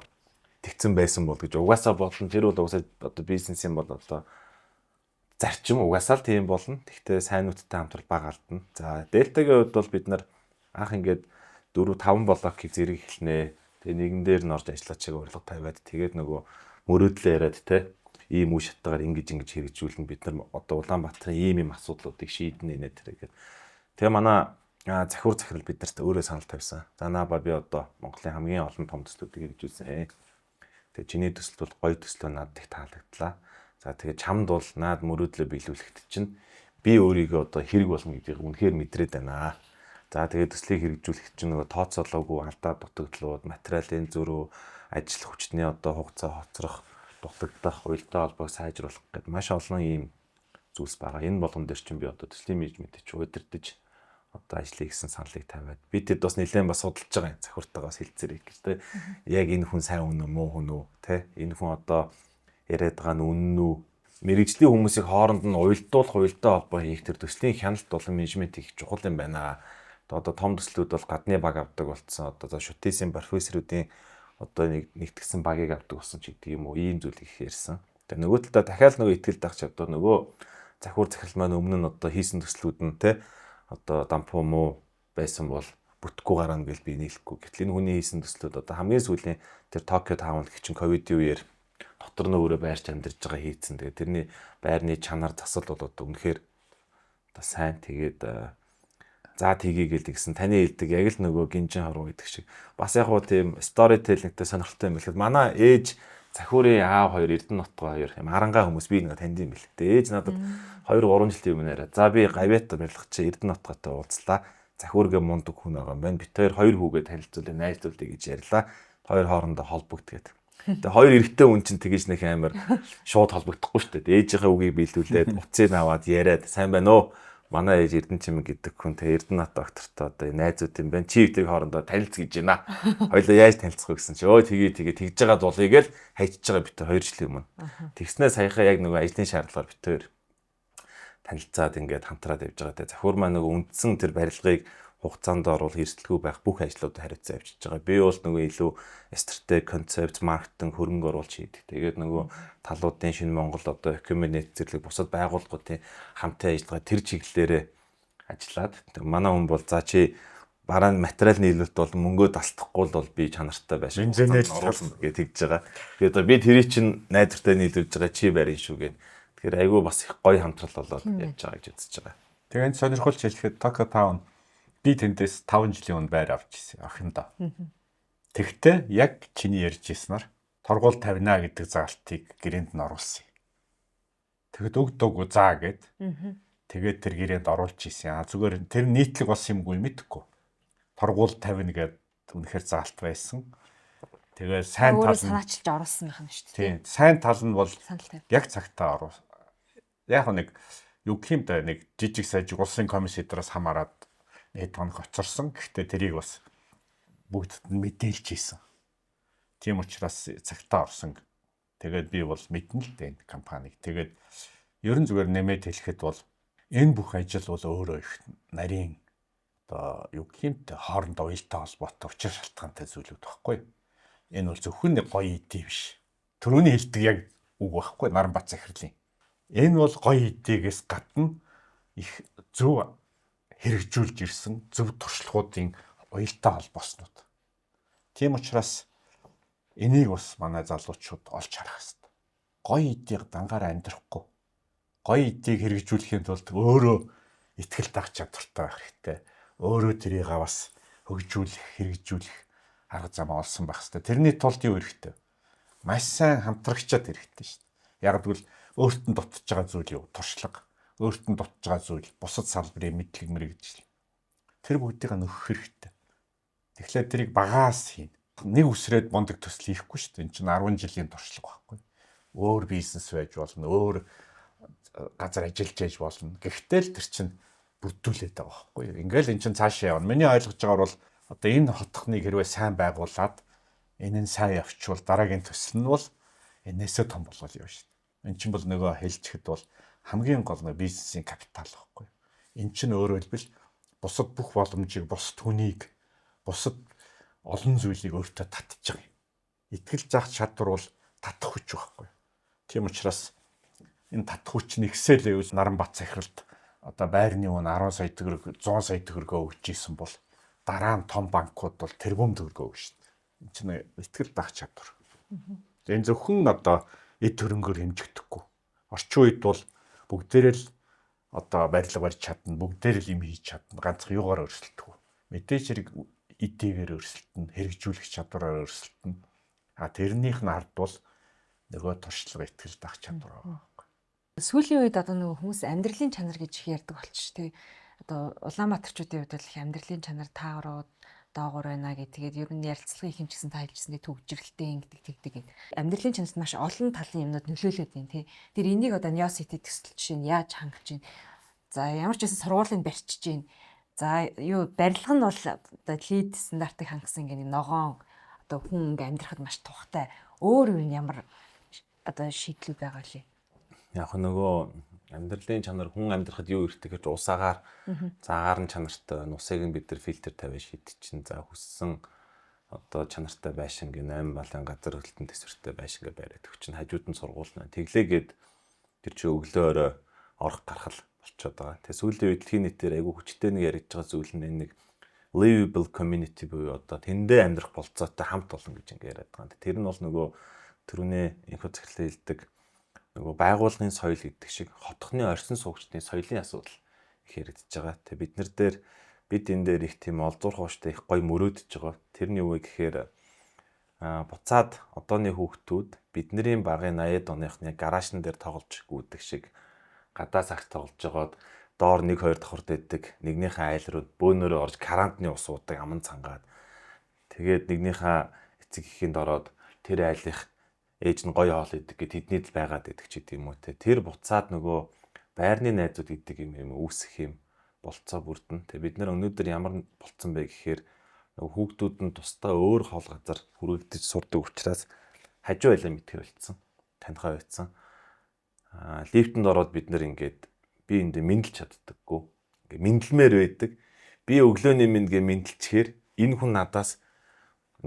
тэгсэн байсан бол гэж угаасаа бодлон тэр бол угаасаа одоо бизнес юм бол одоо зарчим угаасаа л тийм болно. Гэхдээ сайнуудтай хамтрал багаалтна. За дельтагийн хувьд бол бид нар анх ингээд 4-5 блокийг зэрэг эхэлнэ. Тэгээ нэгэн дээр нь орж ажиллаж чиг урилга тавиад тэгээд нөгөө мөрөөдлөө яриад ийм үе шаттайгаар ингэж хэрэгжүүлнэ. Бид нар одоо Улаанбаатарын ийм асуудлуудыг шийднэ нэ тэргээд. Тэгээ манай захиур захирал биднэрт өөрөө санал тавьсан. За наба би одоо Монголын хамгийн олон том төслүүдийг хэрэгжүүлсэн. Тэгээ чиний төсөл бол гоё төслөө надад их таалагдлаа. За тэгээ чамд бол наад мөрөөдлөө биелүүлэхэд чинь би өөрийгөө одоо хэрэг болно гэдгийг үнэхээр мэдрээд байна. За тэгээ төслийг хэрэгжүүлэх чинь нөгөө тооцоолоогүй алдаа дутагдлууд, материалын зөрүү, ажил хүчний одоо хугацаа хоцрох, дутагдах, уялдаа холбоог сайжруулах гэдэг маш олон ийм зүйлс байгаа. Энэ болгон дээр чинь би одоо төслийн менежментэд ч удирдах одоо ажлыг хийсэн саналыг тавиад би тэд бас нэлээд бас судалж байгаа юм захиртаагаас хэлцээрэй гэж яг энэ хүн сайн үнэ муу хүн үү энэ хүн одоо яриад байгаа нь үнэн үү мэрэгжлийн хүмүүсийг хооронд нь уялдуулах уялдаа холбоо хийх тэр төслийн хяналт болон менежмент их чухал юм байна. Одоо том төслүүд бол гадны баг авдаг болсон. Одоо шүтээсийн профессоруудын одоо нэгтгсэн багийг авдаг болсон ч гэдэг юм уу. Ийм зүйл их ярьсан. Тэгээ нөгөө талдаа дахиад нөгөө итгэл дагч одоо нөгөө захиур захирал маань өмнө нь одоо хийсэн төслүүд нь одоо дампуу муу байсан бол бүтггүй гарна гэж би нийлэхгүй. Гэтэл энэ хүний хийсэн төслүүд одоо хамгийн сүүлийн тэр Токио таавн гэх чинь ковидын үеэр дотор нь өөрөө байрч амьдарч байгаа хийцэн. Тэгээ тэрний байрны чанар засал бол одоо үнэхээр одоо сайн тэгээд за тгий гэсэн таны хэлдэг яг л нөгөө гинжин хорвоо гэдэг шиг бас яг хуу тийм сторителлингтэй сонирхолтой юм билээ. Манай ээж захиурын аав хоёр Эрдэнэтгоо хоёр юм арангаа хүмүүс би нэг танд юм бэл. Тэгээ ээж надад 2-3 жилийн өмнө яриа. За би гавьяат барилгач Эрдэнэтгоотой уулзлаа. Захиургээ мундаг хүн байгаа юм байна. Бид хоёр хүүгээ танилцуулъя, найзлуулъя гэж ярьлаа. Хоёр хоорондоо холбогдгээд. Тэгээ хоёр эрэгтэй хүн чинь тэгэж нэг амар шууд холбогдохгүй шүү дээ. Ээжийнхээ үгийг биелүүлээд уцыг аваад яриад сайн байна уу? Манай ээж Эрдэнэчим гэдэг хүн Эрдэнэт доктортой одоо найзууд юм байна. Чи их хоорондоо танилц гэж байна. Хоёлоо яаж танилцах вэ гэсэн чи өө тэгээ тэгж байгаа дулыг л хайчиж байгаа бид 2 жилийн өмнө. Тэгснээ саяхаа яг нөгөө ажлын шаардлагаар бид танилцаад ингээд хамтраад явж байгаа. Захиур маань нөгөө үндсэн тэр барилгыг хугацаанд оруулах эрсдэлгүй байх бүх ажлуудад хариуцсан явчихж байгаа. Би бол нөгөө илүү стратеги, концепт, маркетинг хөрөнгө оруулалт хийдэг. Тэгээд нөгөө талуудын шинэ Монгол одоо экономик зэрлэг бусад байгууллагуудын хамтын ажиллагаа тэр чиглэлээрээ ажиллаад. Манай хүн бол за чи бараа материал нийлүүлэлт бол мөнгөө дастахгүй бол би чанартай байшин оруулсан гэж тэгж байгаа. Тэгээд би тэрий чин найдвартай нийлүүлж байгаа чи барин шүү гэд. Тэгэхээр айгүй бас их гоё хамтрал болоод явж байгаа гэж үзэж байгаа.
Тэгээд сонирхолтой хэлэхэд Tokyo Town би тэндээс 5 жилийн өмнө байр авч ирсэн охиндоо. Тэгтээ яг чиний ярьж ирснээр торгуул тавина гэдэг заалтыг гэрээнд нь оруулсан. Тэгэд өгдөг заа гэд. Тэгээд тэр гэрээнд оруулж ирсэн. Зүгээр тэр нийтлэг бас юмгүй мэдэхгүй. Торгуул тавина гэд үнэхээр заалт байсан. Тэгээд сайн тал нь
санаачилж оруулсан юм шүү дээ.
Тийм, сайн тал нь бол яг цагтаа оруулсан. Яг нэг юу гэх юм да нэг жижиг сажиг улсын комиссидраас хамаарад нэг тоног очирсан. Гэхдээ тэрийг бас бүгд мэдээлж ийсэн. Тийм учраас цагтаа орсон. Тэгээд би бол мэднэ л дээ энэ компанийг. Тэгээд ерөн зүгээр нэмээд хэлэхэд бол энэ бүх ажил бол өөрөө их нарийн одоо юу гэх юм те хоорондоо уялдаа холбоотой учир шалтгаантай зүйлүүд багхгүй. Энэ бол зөвхөн нэг гоё идэ биш. Төрөний хэлдэг яг үг багхгүй Наранбаат захирлын. Энэ бол гоё идэгээс гадна их зөв хэрэгжүүлж ирсэн зөв туршлагуудын уялдаа холбооснууд. Тийм учраас энийг бас манай залуучууд олж харах хэрэгтэй. Гоё идийг дангаараа амьдрахгүй. Гоё идийг хэрэгжүүлэхийн тулд өөрөө ихтгэл дагч чадвартай байх хэрэгтэй. Өөрөө тэрийг бас хөгжүүлэх, хэрэгжүүлэх арга зам олсон байх хэрэгтэй. Тэрний тулд юу хэрэгтэй? Маш сайн хамтрагчаад хэрэгтэй шүү дээ. Яг гэвэл өөрт нь дутж байгаа зүйл юу? Туршлага. Өөрт нь дутж байгаа зүйл бусад салбарын мэдлэг мэрэгжил. Тэр бүгдийг нөхөх хэрэгтэй. Тэгэхээр тэрийг багаас хийн. Нэг үсрээд бондог төсөл хийхгүй шүү дээ. Энд чинь 10 жилийн туршлага байхгүй. Өөр бизнес байж болно, өөр газар ажиллаж яж болно. Гэхдээ л тэр чинь бүрдүүлээд байгаа байхгүй юу. Ингээл эн чинь цаашаа явна. Миний ойлгож байгаагаар бол одоо энэ хотхныг хэрвээ сайн байгуулад энэ нь сайн явчвал дараагийн төсөл нь бол энээсээ том болгол явна шүү дээ. Эн чинь бол нөгөө хэлчихэд бол хамгийн гол нь бизнесийн капитал байхгүй юу. Эн чинь өөрөөр хэлбэл бусад бүх боломжийг, бус түнийг, бусад олон зүйлийг өөртөө татчих юм. Итгэл заах чадвар бол татах хүч байхгүй юу. Тийм учраас энэ татах хүч нэгсэл байвал Наранбат захиралд одоо байрны үн 10 сая төгрөг 100 сая төгрөгөө өгч ийсэн бол дараа нь том банкуд бол тэрбум төгрөгөө өгч шүү дээ. Энэ чинь итгэл даах чадвар. Энэ зөвхөн одоо эд хөрөнгөөр хэмжигдэхгүй. Орчин үед бол бүгдээрээ л одоо барилга барьж чадна, бүгдээрээ л юм хийж чадна, ганцхан юугаар өрсөлдөхгүй. Мэдээж хэрэг эдгээр өрсөлдөн, хэрэгжүүлэх чадвараар өрсөлдөн. Тэрнийх нь ард бол нөгөө туршлага итгэл даах чадвар байгаа.
Сүүлийн үед одоо нөгөө хүмүүс амьдралын чанар гэж их ярьдаг болчих тий. Одоо Улаанбаатарчуудын хувьд бол их амьдралын чанар таарууд доогуур байна гэдгээд ер нь ярилцлагын их юм чигсэн та хэлжсэндээ төвжирэлтэй ингэдэг тэгдэг гэд. Амьдралын чанарт маш олон талын юмнууд нөлөөлөд байна тий. Тэр энийг одоо Neosity төсөл жишээ нь яаж хангаж байна. За ямар ч байсан сургуулийг барьчиж байна. За юу барилга нь бол одоо LEED стандартыг хангасан гэх нэг ногоон одоо хүн ингээ амьдрахад маш тухтай. Өөр юу ямар одоо шийдлүүд байгаа лээ.
Яг нөгөө амьдралын чанар хүн амьдрахад юу ирдэг гэж усаагаар заагаар нь чанартай нусыг нь бид нар фильтр тавиад шийдчихин. За хүссэн одоо чанартай байшин гэ 8 балын газар хөлтөн төсвөртэй байшин гэ бариад өгчин хажууд нь сургуулна. Тэглээгээд тэр чи өглөөрөө орох гарах болчиход байгаа. Тэгээ сүүлийн үед дэлхийн нийтээр айгүй хүчтэй нэг яригдж байгаа зүйл нь нэг livable community буюу одоо тэндээ амьдрах болцоотой хамт олон гэж ингэ яриад байгаа. Тэр нь бол нөгөө түрүүний инфо захирлын хэлдэг нөгөө байгууллагын соёл гэдэг шиг хотхны орчин суугчдын соёлын асуудал их яригдж байгаа. Тэгээ бид нар дээр бид энэ дээр их тийм олзуурх ууштай их гоё мөрөөдөж байгаа. Тэр нь юу вэ гэхээр буцаад одооны хүүхдүүд бидний багын 80-ад оныхны гаражн дээр тоглож гүйдэг шиг гадаа цагт тоглож байгаад доор 1-2 давхар дэддэг нэгнийхээ айл руу бөөнөрөө орж карантны ус уудаг аман цангаад тэгээд нэгнийхээ эцэг ихийн дороод тэр айлынх ээж нь гоё хоол идэг гэд тэдний л байгаад идэг ч гэдэм юм уу те тэр буцаад нөгөө байрны найзууд идэг юм үүсэх юм болцоо бүрдэн. Тэгээ бид нар өнөөдөр ямар болцсон бэ гэхээр нөгөө хүүхдүүд нь тусдаа өөр хоол газар хүрээлдэж сурдаг учраас хажуу айлаа мэдхэр болцсон. Танихаа байцсан. Лифтэнд ороод бид нар ингээд би эндээ мэдлж чаддаггүй. Ингээ мэдлмээр байдаг. Би өглөөний минь гээ мэдлчихээр энэ хүн надаас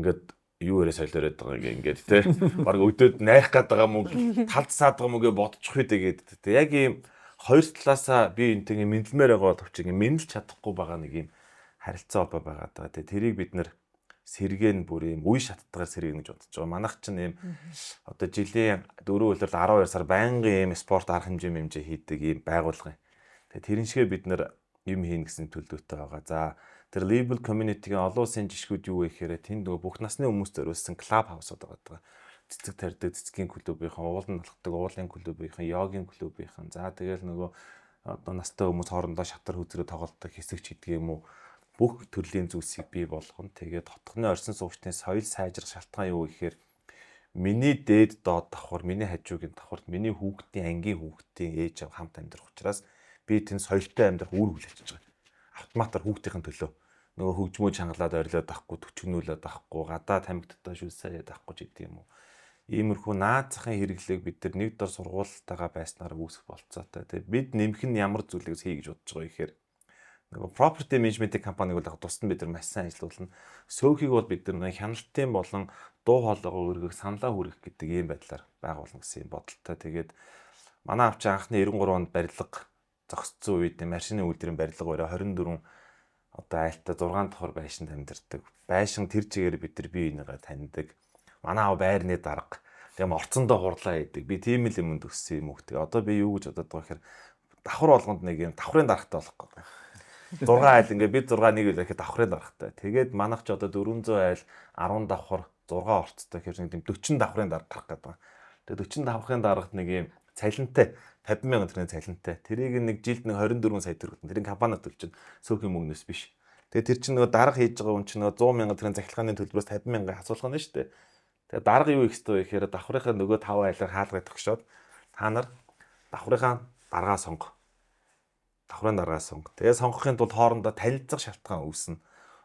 ингээд юу ярэ солиороод байгаа ингээд те. Бараг өдөөд найх гээд байгаа мó талд саад байгаа мó гэ бодчих үү тэгээд те. Яг ийм хоёр талаасаа би энтэйгээ мэдлмээр байгаа боловч ингээ мэдлж чадахгүй байгаа нэг юм харилцаа холбоо байгаа даа. Тэгээ тэрийг бид нэр сэргэн бүр юм үе шаттгаар сэргэн гэж бодож байгаа. Манайх чинь юм одоо жилийн 4 үлрэл 12 сар байнгын юм спорт арга хэмжээ хийдэг юм байгуулга. Тэгээ тэрэн шигээ бид нэр юм хийн гэсэн төлөвлөлтөй байгаа. За тэр label community-гийн олон улсын жишгүүд юу вэ гэхээр тэнд нөгөө бүх насны хүмүүс зориулсан club house-ууд байгаа. Цэцэг тарьдаг, цэцгийн клубийнхан, уулын алхдаг, уулын клубийнхан, йогийн клубийнхан. За тэгэл нөгөө одоо настай хүмүүс хоорондоо шатар хүзрээ тоглолдог хэсэгч гэдэг юм уу. Бүх төрлийн зүйлсийг бий болгоно. Тэгээд хотхны орчин суугчдын соёл сайжрах шалтгаан юу гэхээр миний дээд доод давхар, миний хажуугийн давхарт миний хүүхдийн ангийн хүүхдийн ээж аав хамт амьдрах учраас би тэнд соёлтой амьдрах үр хүлээж байгаа. Автоматар хүүхдийн төлөө нөгөө хөгжмөө чангалаад орилоод авахгүй, төчгнүүлээд авахгүй, гадаа тамигдтаа шүлсээд авахгүй ч гэдэг юм уу. Иймэрхүү наад захын хэрэглээг бид нар нэг дор сургуультайгаа байснаар үүсэх болцоотой. Тэгээд бид нэмэх нь ямар зүйлийг хий гэж бодож байгаа гэхээр нөгөө property management компаниг бол тусад бид нар маш сайн ажиллуулна. Сөөхийг бол бид нар хяналтын болон дуу хоолойгоо өргөх, саналаа хүргэх гэдэг ийм байдлаар байгуулна гэсэн бодолтой. Тэгээд манай авч анхны 93 онд барилга зогсцсон үед машины үйлдвэрийн барилга бариа 24 одоо айлтаа 6 давхар байшинд амьдардаг. Байшин тэр чигээр бид нар бие бинийгээ таньдаг. Манай аав байрны дарга. Тэгээ орцондоо хурлаа хийдэг. Би тийм л юмд өссөн юм хөхтэй. Одоо би юу гэж бодоод байгаа гэхээр давхар болгонд нэг юм давхрын даргатай болох гэдэг. 6 айл ингээ бид 6 нэг л ихэд давхрын даргатай. Тэгээд манайх ч одоо 400 айл 10 давхар 6 орцтой гэхээр нэг 40 давхрын дарга гарах гэдэг. Тэгээд 40 давхрын даргад нэг юм цалинтай 50,000 төгрөгийн цалинтай. Тэрийг нэг жилд нэг 24 сая төгрөг. Тэрийг компаниуд төлж сөөхөн мөнгнөөс биш. Тэгээд тэр чинь нөгөө дарга хийж байгаа хүн чинь нөгөө 100,000 төгрөгийн захиргааны төлбөрөөс 50,000 асуулах нь шүү дээ. Тэгээд дарга юу их хэвээр ихээр давхрынхаа нөгөө 5 айлаар хаалгыг тогшоод та нар давхрынхаа даргаа сонго. давхрын дараагаа сонго. Тэгээ сонгохын тулд хоорондоо танилцах шалтгаан үүснэ.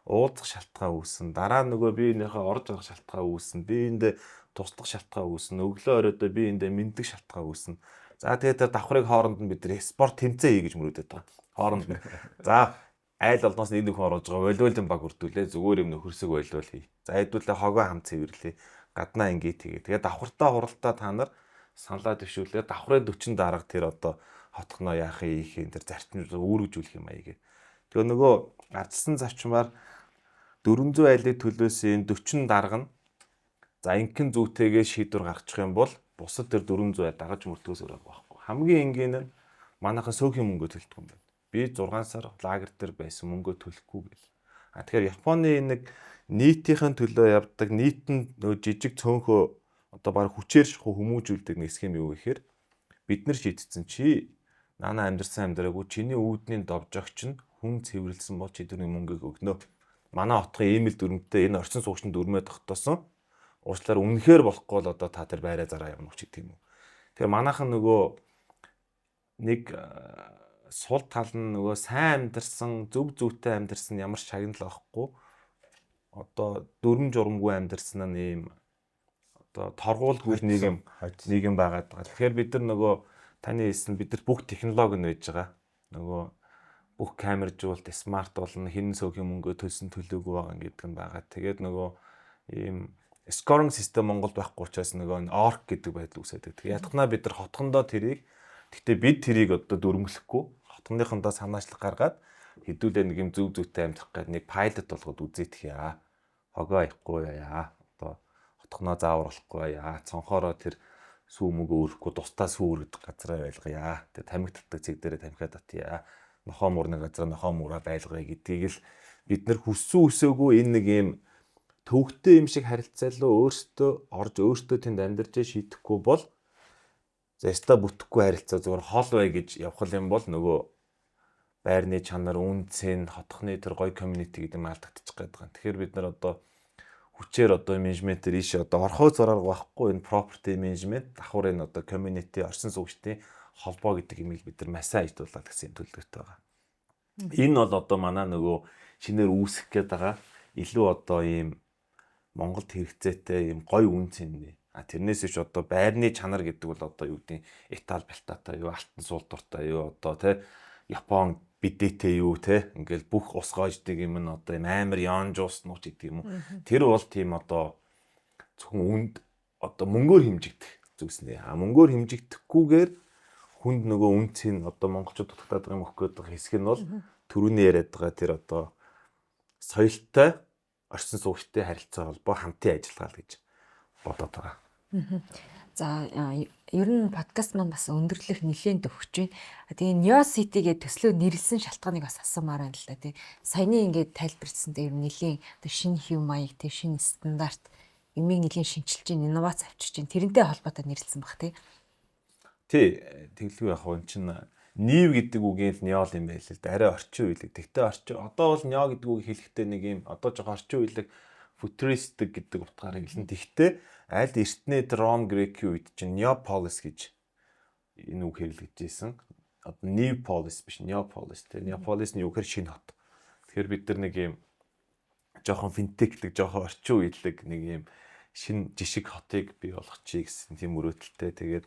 Уулзах шалтгаан үүснэ. Дараа нөгөө биенийхээ орж авах шалтгаан үүснэ. Биендээ туслах шалтгаан үүснэ. Өглөө оройдоо биендээ мэддэг шалтгаан үүснэ. За тэгээд тэр давхрыг хооронд нь бид нэр спорт тэмцээн хий гэж мөрөөдөд байгаа. Хооронд нь. За айл олноос нэг хүн орж байгаа волейболын баг үрдүүлээ. Зүгээр юм нөхөрсөг волейбол хий. За хэдүүлээ хогоо хам цэвэрлээ. Гаднаа ингээд тэгээ. Тэгээд давхартаа хуралдаа та нар саналаа төвшүүлээ. Давхрын 40 дарга тэр одоо хотхноо яахын ийхин тэр зарчмыг үүргэжүүлэх юм аяа гэ. Тэгээ нөгөө ардсан зарчмаар 400 айлын төлөөсийн 40 дарга нь за инхэн зүйтэйгээ шийдвэр гаргачих юм бол бусад тэр 400 айл дагаж мөрдгөөс өрөөг байхгүй. Хамгийн энгийн нь манайхан сөөхөн мөнгө төлдөг юм байна. Би 6 сар лагер дээр байсан мөнгө төлөхгүй гэл. Тэгэхээр Японы нэг нийтийнхэн төлөө явдаг нийтэн нөө жижиг цөөнхөө одоо баг хүчээр хүмүүжүүлдэг нэг схем юу гэхээр бид нар шийдсэн чи нана амьдрсан амьдраагүй чиний үүдний довжогч нь хүн цэвэрлсэн бол чи тэрний мөнгөийг өгнө. Манай хотын имэйл дүрмтэй энэ орчин суугчны дүрмээ тогтоосон. Уучлаарай үнэхээр болохгүй бол одоо та тэр байраа зараа явна ч гэдэг юм уу. Тэгэхээр манайхан нөгөө нэг сул тал нь нөгөө сайн амьдарсан, зөв зүйтэй амьдарсан ямар шагнал авахгүй. Одоо дүрм журамгүй амьдарсан нь ийм одоо торгуулгүй нийгэм байгаад байгаа. Тэгэхээр бид нар нөгөө таны хэлсэн бид нар бүх технологи нь байж байгаа. Нөгөө бүх камержуулт смарт болно, хин сөөхөн мөнгө төлсөн төлөөгүй байгаа гэдэг нь байгаа. Тэгээд нөгөө ийм scoring систем Монголд байхгүй учраас нөгөө org гэдэг байдал үүсэдэг. Тэгээд ятгахнаа бид нар хотхондоо тэрийг гэхдээ бид тэрийг одоо дүрмлэхгүй хотхондоо санаачлах гаргаад хэдүүлээ нэг юм зөв зүйтэй амьдрах гэдэг нэг пайлот болгоод үзээдэх яа. Хогоо аяхгүй яа. Одоо хотхоноо заавар болохгүй яа. Цонхороо тэр сүү мөгөө өрөхгүй тусдаа сүү өргөдөг газараа байлгая. Тэгээ тамхи татдаг цэг дээрээ тамхиа татъя. Нохоо муурны газар нохоо муураа байлгая гэдгийг л бид нар хүссэн үсээгүй энэ нэг юм төвхтэй юм шиг харилцаалаа өөртөө орж өөртөө тэнд амьдарч шийдэхгүй бол заста бүтэхгүй харилцаа зүгээр хол бай гэж явах юм бол нөгөө байрны чанар үнцэн хотхны тэр гоё community гэдэг юм алдагдчих гээд байгаа. Тэгэхээр бид нар одоо хүчээр одоо менежментээр ийш одоо орхоо зураг байхгүй энэ property management давхар энэ одоо community орчин суугчдын холбоо гэдэг имийг бид нар масаа ажилуулаад гэсэн төлөвлөгөөтэй байгаа. Энэ бол одоо манай нөгөө шинээр үүсэх гээд байгаа илүү одоо ийм Монголд хэрэгцээтэй ийм гоё үн цэнэ. Тэрнээс иш одоо байрны чанар гэдэг бол одоо юу гэдэг Итали балтаатай юу алтан суултуртай юу одоо тий Япон бидээтэй юу тий ингээл бүх ус гоождаг юм нь одоо ийм амар яонжуус нууч гэдэг юм уу. Тэр бол тийм одоо зөвхөн үнд одоо мөнгөөр хэмжигдэх зүйлс нэ. Мөнгөөр хэмжигдэхгүйгээр хүнд нөгөө үнцийн одоо монголчууд дутагдаад байгаа юм өгөх гэдэг хэсэг нь бол түрүүний яриад байгаа тэр одоо соёлтой орчин суугчтай харилцаа холбоо хамтын ажиллагаа л гэж бодоод байгаа.
За ер нь подкаст маань бас өндөрлөх нэлээд өгч байна. Тэгээ Neo City-гээ төслөө нэрлсэн шалтгааныг бас асуумаар байна л да тий. Саяны ингээд тайлбарлсан дээр нэлийн одоо шинэ хэв маяг тий шинэ стандарт эмийг нэлийн шинжилж чинь инновац авчирч чинь тэрнтэй холбоотой нэрлсэн баг тий.
Тий, тэглгүй яг энэ чинь нийв гэдэг үгийн л неол юм байл л да. Арай орчин үеиг. Тэгтээ орчин одоо бол нео гэдэг үг хэлэхдээ нэг юм одоо жоо орчин үеиг futuristic гэдэг утгаарыг хэлнэ. Тэгтээ аль эртний Ром Грекийн үед чинь Neopolis гэж энэ үг хэрэглэж байсан. Одоо Neopolis биш Neopolis. Тэгээ Neopolis нь юу гэхээр шинэ хот. Тэгэхээр бид нар нэг юм жоохон финтеклэг жоохон орчин үеиг нэг юм шинэ жишг хотыг бий болгочихъя гэсэн тийм мөрөөдөлтэй. Тэгээд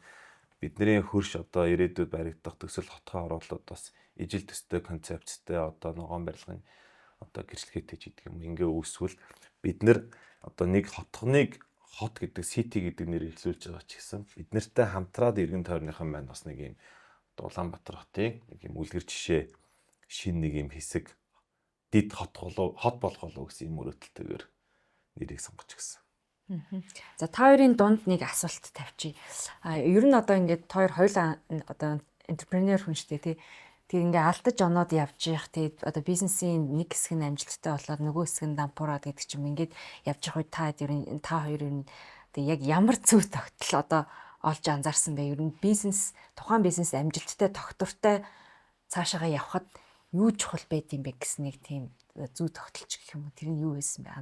бидний хөрш одоо ирээдүйд баригдах төсөл хотгоо оруулаад бас ижил төстэй концепттэй одоо ногоон барилгын одоо гэрчлэгээтэй ч гэдэг юм ингээ үүсвэл бид нэр одоо нэг хотхныг хот гэдэг city гэдэг нэр эхлүүлж байгаа ч гэсэн бид нартай хамтраад иргэн тойрныхан байна бас нэг юм Улаанбаатар хотын нэг юм үлгэр жишээ шин нэг юм хэсэг дид хот болох болов гэсэн юм мөрөөдөлтөөр нэрийг сонгож гисэн.
За та хоёрын дунд нэг асуулт тавьчих. Ер нь одоо ингээд хоёулаа одоо энтерпренер хүн шүү дээ тий. Тэг ингээ алдаж оноод явж явах тий одоо бизнесийн нэг хэсэг нь амжилттай болоод нөгөө хэсэг нь дампуураад гэдэг чим ингээд явж явах үед та хоёр ер нь тэг яг ямар зөв тогтол одоо олж анзаарсан бэ? Ер нь тухайн бизнес амжилттай тогтвортой цаашаага явхад юу чухал байд юм бэ гэсэн нэг тийм зөв тогтолч гэх юм уу? Тэр нь юу байсан бэ?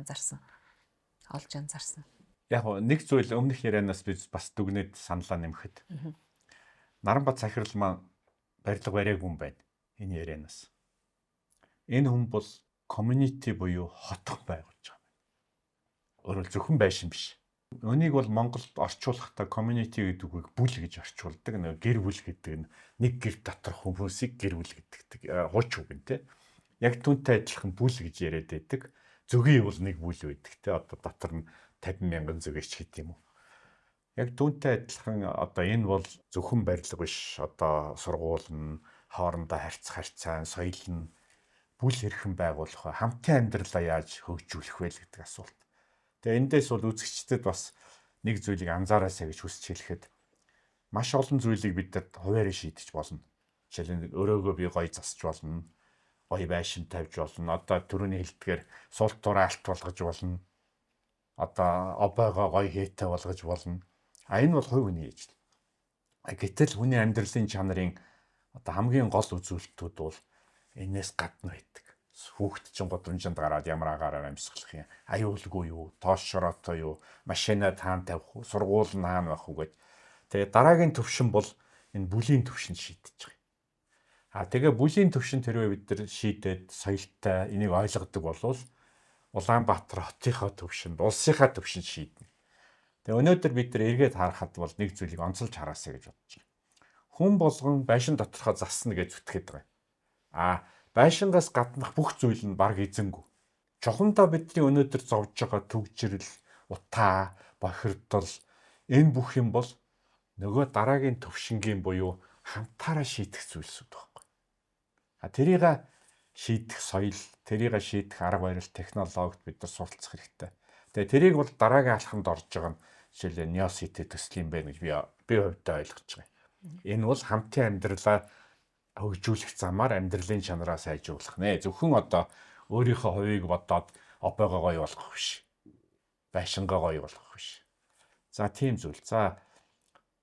Олж анзаарсан.
Яг нэг зүйл өмнөх ярианаас би бас дүгнээд саналаа нэмэхэд Наранбат захирал маань барилга бариагүй юм байна. Энэ ярианаас. Энэ хүн бол community буюу хотхон байгуулж байгаа. Өөрөөр зөвхөн байшин биш. Өнийг бол Монголд орчуулахдаа community гэдэг үгийг бүл гэж орчуулдаг. Нэг гэр бүл гэдэг нь нэг гэр дотор хүмүүсийг гэр бүл гэдэг хууч үг нь те. Яг түүнтэй адилхан бүл гэж яриад байдаг. Зөгийн бол нэг бүл байдаг те. Одоо дотор нь 50,000 зөгөөч гэдэг юм уу. Яг түүнтэй адилхан одоо энэ бол зөвхөн барилга биш. Одоо сургууль нь хоорондоо харьцаа, соёл нь бүл хэрхэн байгуулах вэ? Хамтын амьдралаа яаж хөгжүүлэх вэ гэдэг асуулт. Тэгээ эндээс бол үзэгчдэд бас нэг зүйлийг анзаараасаа гэж хүсч хэлэхэд маш олон зүйлийг бидэд хуваарь шийдэж болно. Жишээлбэл өрөөгөө би гоё засч болно. Гоё байшин тавьж болно. Одоо түрүүний хэлдгээр суултураа алт болгож болно. Одоо обойгоо гоё хээтэй болгож болно. Энэ бол хувь хүний ажил. Гэтэл хүний амьдралын чанарын одоо хамгийн гол үзүүлэлтүүд бол энээс гадна байдаг. Хүүхэд чинь годамжинд гараад ямар агаараар амьсгалах юм. Аюулгүй юу, тоош шороотой юу, машина таан тавих уу, сургууль нь хаана байх уу гэж. Тэгээ дараагийн төвшин бол энэ бүлийн төвшин шийдэж байгаа. Тэгээ бүлийн төвшин тэрвээ бид нар шийдээд соёлтой энийг ойлгодог болвол Улаанбаатар хотынхаа төвшинд, улсынхаа төвшинд шийднэ. Тэгээ өнөөдөр бид нар эргээд харахад бол нэг зүйлийг онцолж хараасаа гэж бодож байна. Хүн болгон байшин доторхоо засна гэж зүтгэхэд байгаа. Байшингаас гаднах бүх зүйл нь баг эзэнгүй. Чухамдаа бидний өнөөдөр зовж байгаа төгжрөл, утаа, бохирдол энэ бүх юм бол нөгөө дараагийн төвшингийн буюу хамтаараа шийдэх зүйлсүүд байхгүй. Тэрийг шийдэх соёл, тэрийг шийдэх арга барил, технологид бид нар суралцах хэрэгтэй. Тэгээ тэрийг бол дараагийн алхамд орж байгаа нь жишээлбэл неосити төсөл юм байна гэж би хувьдаа ойлгож байгаа. Энэ бол хамтын амьдралаа хөгжүүлэх замаар амьдралын чанараа сайжруулах нэ. Зөвхөн одоо өөрийнхөө хувийг бодоод обойгоо гоё болгох биш. Байшингаа гоё болгох биш. За тийм зүйл. За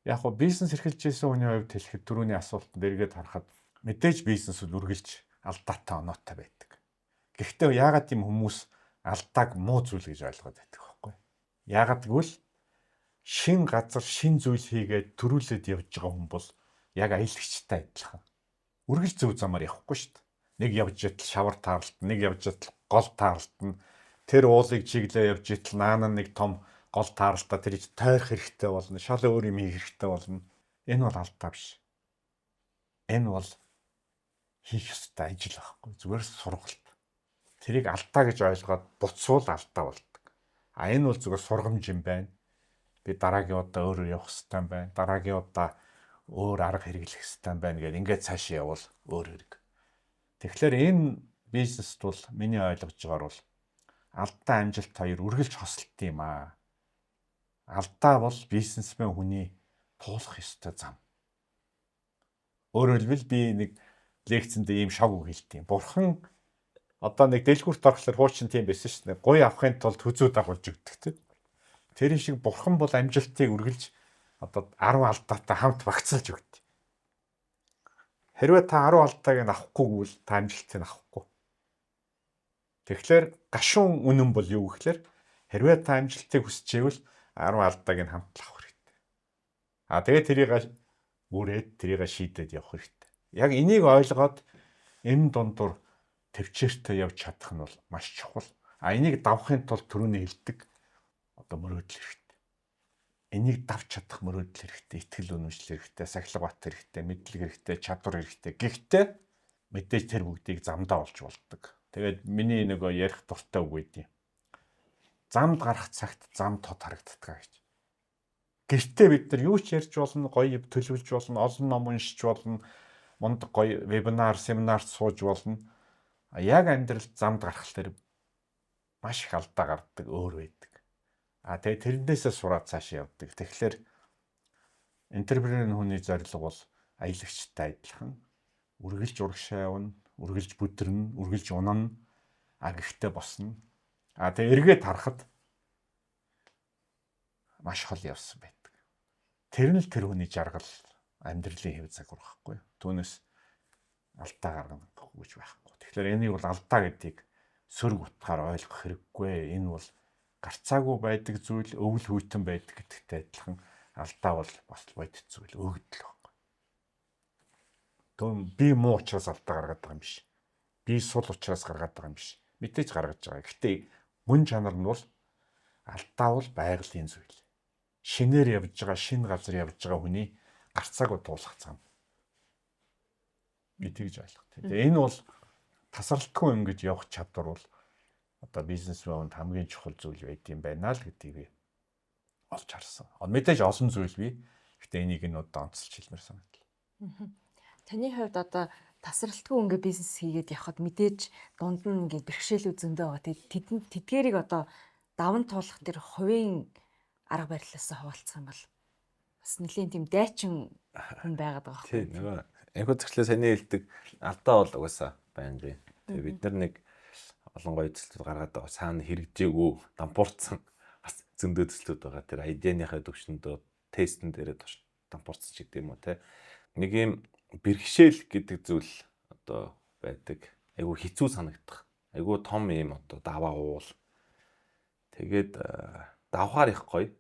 яг хоо бизнес эрхэлж ирсэн хүний хувьд хэлэхэд түрүүний асуултанд эргээд харахад мэдээж бизнес үл үргэлж алдаатай оноотой байдаг. Гэхдээ яагаад тийм хүмүүс алдааг муу зүйл гэж ойлгоод байдаг вэ? Яагаад гэвэл шин газар шин зүйл хийгээд төрүүлээд явж байгаа хүн бол яг аялагчтай адилхан. Үргэлж зөв замаар явахгүй шүү дээ. Нэг явж ятал шавар таарлт, нэг явж ятал гол таарлтна. Тэр уулыг чиглээ явж ятал наана нэг том гол таарлтаа тэр тойрох хэрэгтэй болно. Шал өөр юм хийх хэрэгтэй болно. Энэ бол алдаа биш. Энэ бол хийх ёстой ажил байхгүй. Зүгээр сургалт. Тэрийг алдаа гэж ойлгоод буцвал алдаа болдог. Энэ бол зүгээр сургамж юм байна. Би дараагийн удаа өөрөөр явах хэрэгтэй юм байна. Дараагийн удаа өөр арга хэрэглэх хэрэгтэй байна гэдэг ингээд цааш явал өөр хэрэг. Тэгэхээр энэ бизнест бол миний ойлгож байгаагаар бол алдаа амжилт хоёр үргэлж хосолт юм аа. Алдаа бол бизнесмен хүний туулах ёстой зам. Өөрөөр хэлбэл би нэг лекцэнд ийм шог үг хэлтiin. Бурхан одоо нэг дэлгүүрт орохлоор хуучин тийм байсан шүү дээ. Гуй авахын тулд хүзүү дагуулж өгдөг тийм. Тэр шиг бурхан бол амжилтыг үргэлж одоо 10 алдаатай хамт багцлж өгдөг. Хэрвээ та 10 алдааг нь авахгүй гэвэл та амжилтыг авахгүй. Тэгэхээр гашуун үнэн бол юу гэхээр хэрвээ та амжилтыг хүсчихвэл 10 алдааг нь хамт авах хэрэгтэй. Тэгээд тэрийг үрээд тэрийг шийдээд явах хэрэгтэй. Яг энийг ойлгоод энэ дундуур төвчээртэй явж чадах нь бол маш чухал. Энийг давахын тулд түрүүний хэлдэг одоо мөрөөдөл хэрэгтэй. Энийг давж чадах мөрөөдөл хэрэгтэй, итгэл үнэмшил хэрэгтэй, сахилга бат хэрэгтэй, мэдлэг хэрэгтэй, чадвар хэрэгтэй. Гэхдээ мэдээж тэр бүгдийг замдаа олж болдог. Тэгээд миний нөгөө ярих дуртай үг байдیں۔ Замд гарах цагт зам тод харагддаг гэж. Гэртээ бид нар юу ч ярьж болно, гоё төлөвлөж болно, олон ном уншиж болно, мундаг гоё вебинар, семинарт сууж болно. Яг амьдралд замд гарахлаар маш их алдаа гардаг өөр байдаг. Тэгээ тэрнээсээ сураад цааш явдаг. Тэгэхээр энтерпренeur хүний зорилго бол аялагчтай адилхан үргэлж урагшаа явна, үргэлж бүдэрнэ, үргэлж унана. Гэхдээ босно. Тэгээ эргээд харахад маш хол явсан байдаг. Тэр нь л тэр хүний жаргал, амьдралын хэв загвар байхгүй. Түүнээс алдаа гаргах гэж байхгүй. Тэгэхээр энийг бол алдаа гэдгийг сөрөг утгаар ойлгох хэрэггүй. Энэ бол гарцаагүй байдаг зүйл, өвөл хүйтэн байдаг гэдэгтэй адилхан алдаа бол бас бодит зүйл, өгдөл байхгүй. би муу учраас алдаа гаргаад байгаа юм биш. Би сул учраас гаргаад байгаа юм биш. Мэдээж гаргаж байгаа. Гэхдээ мөн чанар нь бол алдаа бол байгалийн зүйл. Шинээр явж байгаа, шинэ газар явж байгаа хүний гарцаагүй дуулах зам. Мэдээж ойлгох. Тэгээ энэ бол тасралтгүй ингэж явах чадвар бол одоо бизнесмэнд хамгийн чухал зүйл байд юм байна л гэдгийг олж харсан. Мэдээж олон зүйл бий. Гэхдээ энийг нь одоо онцлж хэлмээр санагдал.
Таны хувьд одоо тасралтгүй ингээ бизнес хийгээд явхад мэдээж дунд нь ингээ бэрхшээлүүд зөндөө байгаа. Тэгээд тэдгэрийг одоо даван туулах тэр хувийн арга барилаасаа хуваалцах юм бол бас нэлийн тийм дайчин хүн байгаад байгаа
Тийм нөгөө энэхүү зөвчлөө саний хэлдэг алдаа бол угаасаа байнгийн. Тэгээ бид нар нэг олон гоё төслүүд гаргаад байгаа. Цаана хэрэгжээгүй дампуурцсан бас зөндөө төслүүд байгаа. Тэр айдианыхаа төвшөндөө тестэн дээрээ дампуурцсан ч гэдэг юм уу те. Нэг юм бэрхшээл гэдэг зүйл одоо байдаг. Айгу хэцүү санагдах. Айгу том юм одоо даваа уул. Тэгээд давхаар их гоё.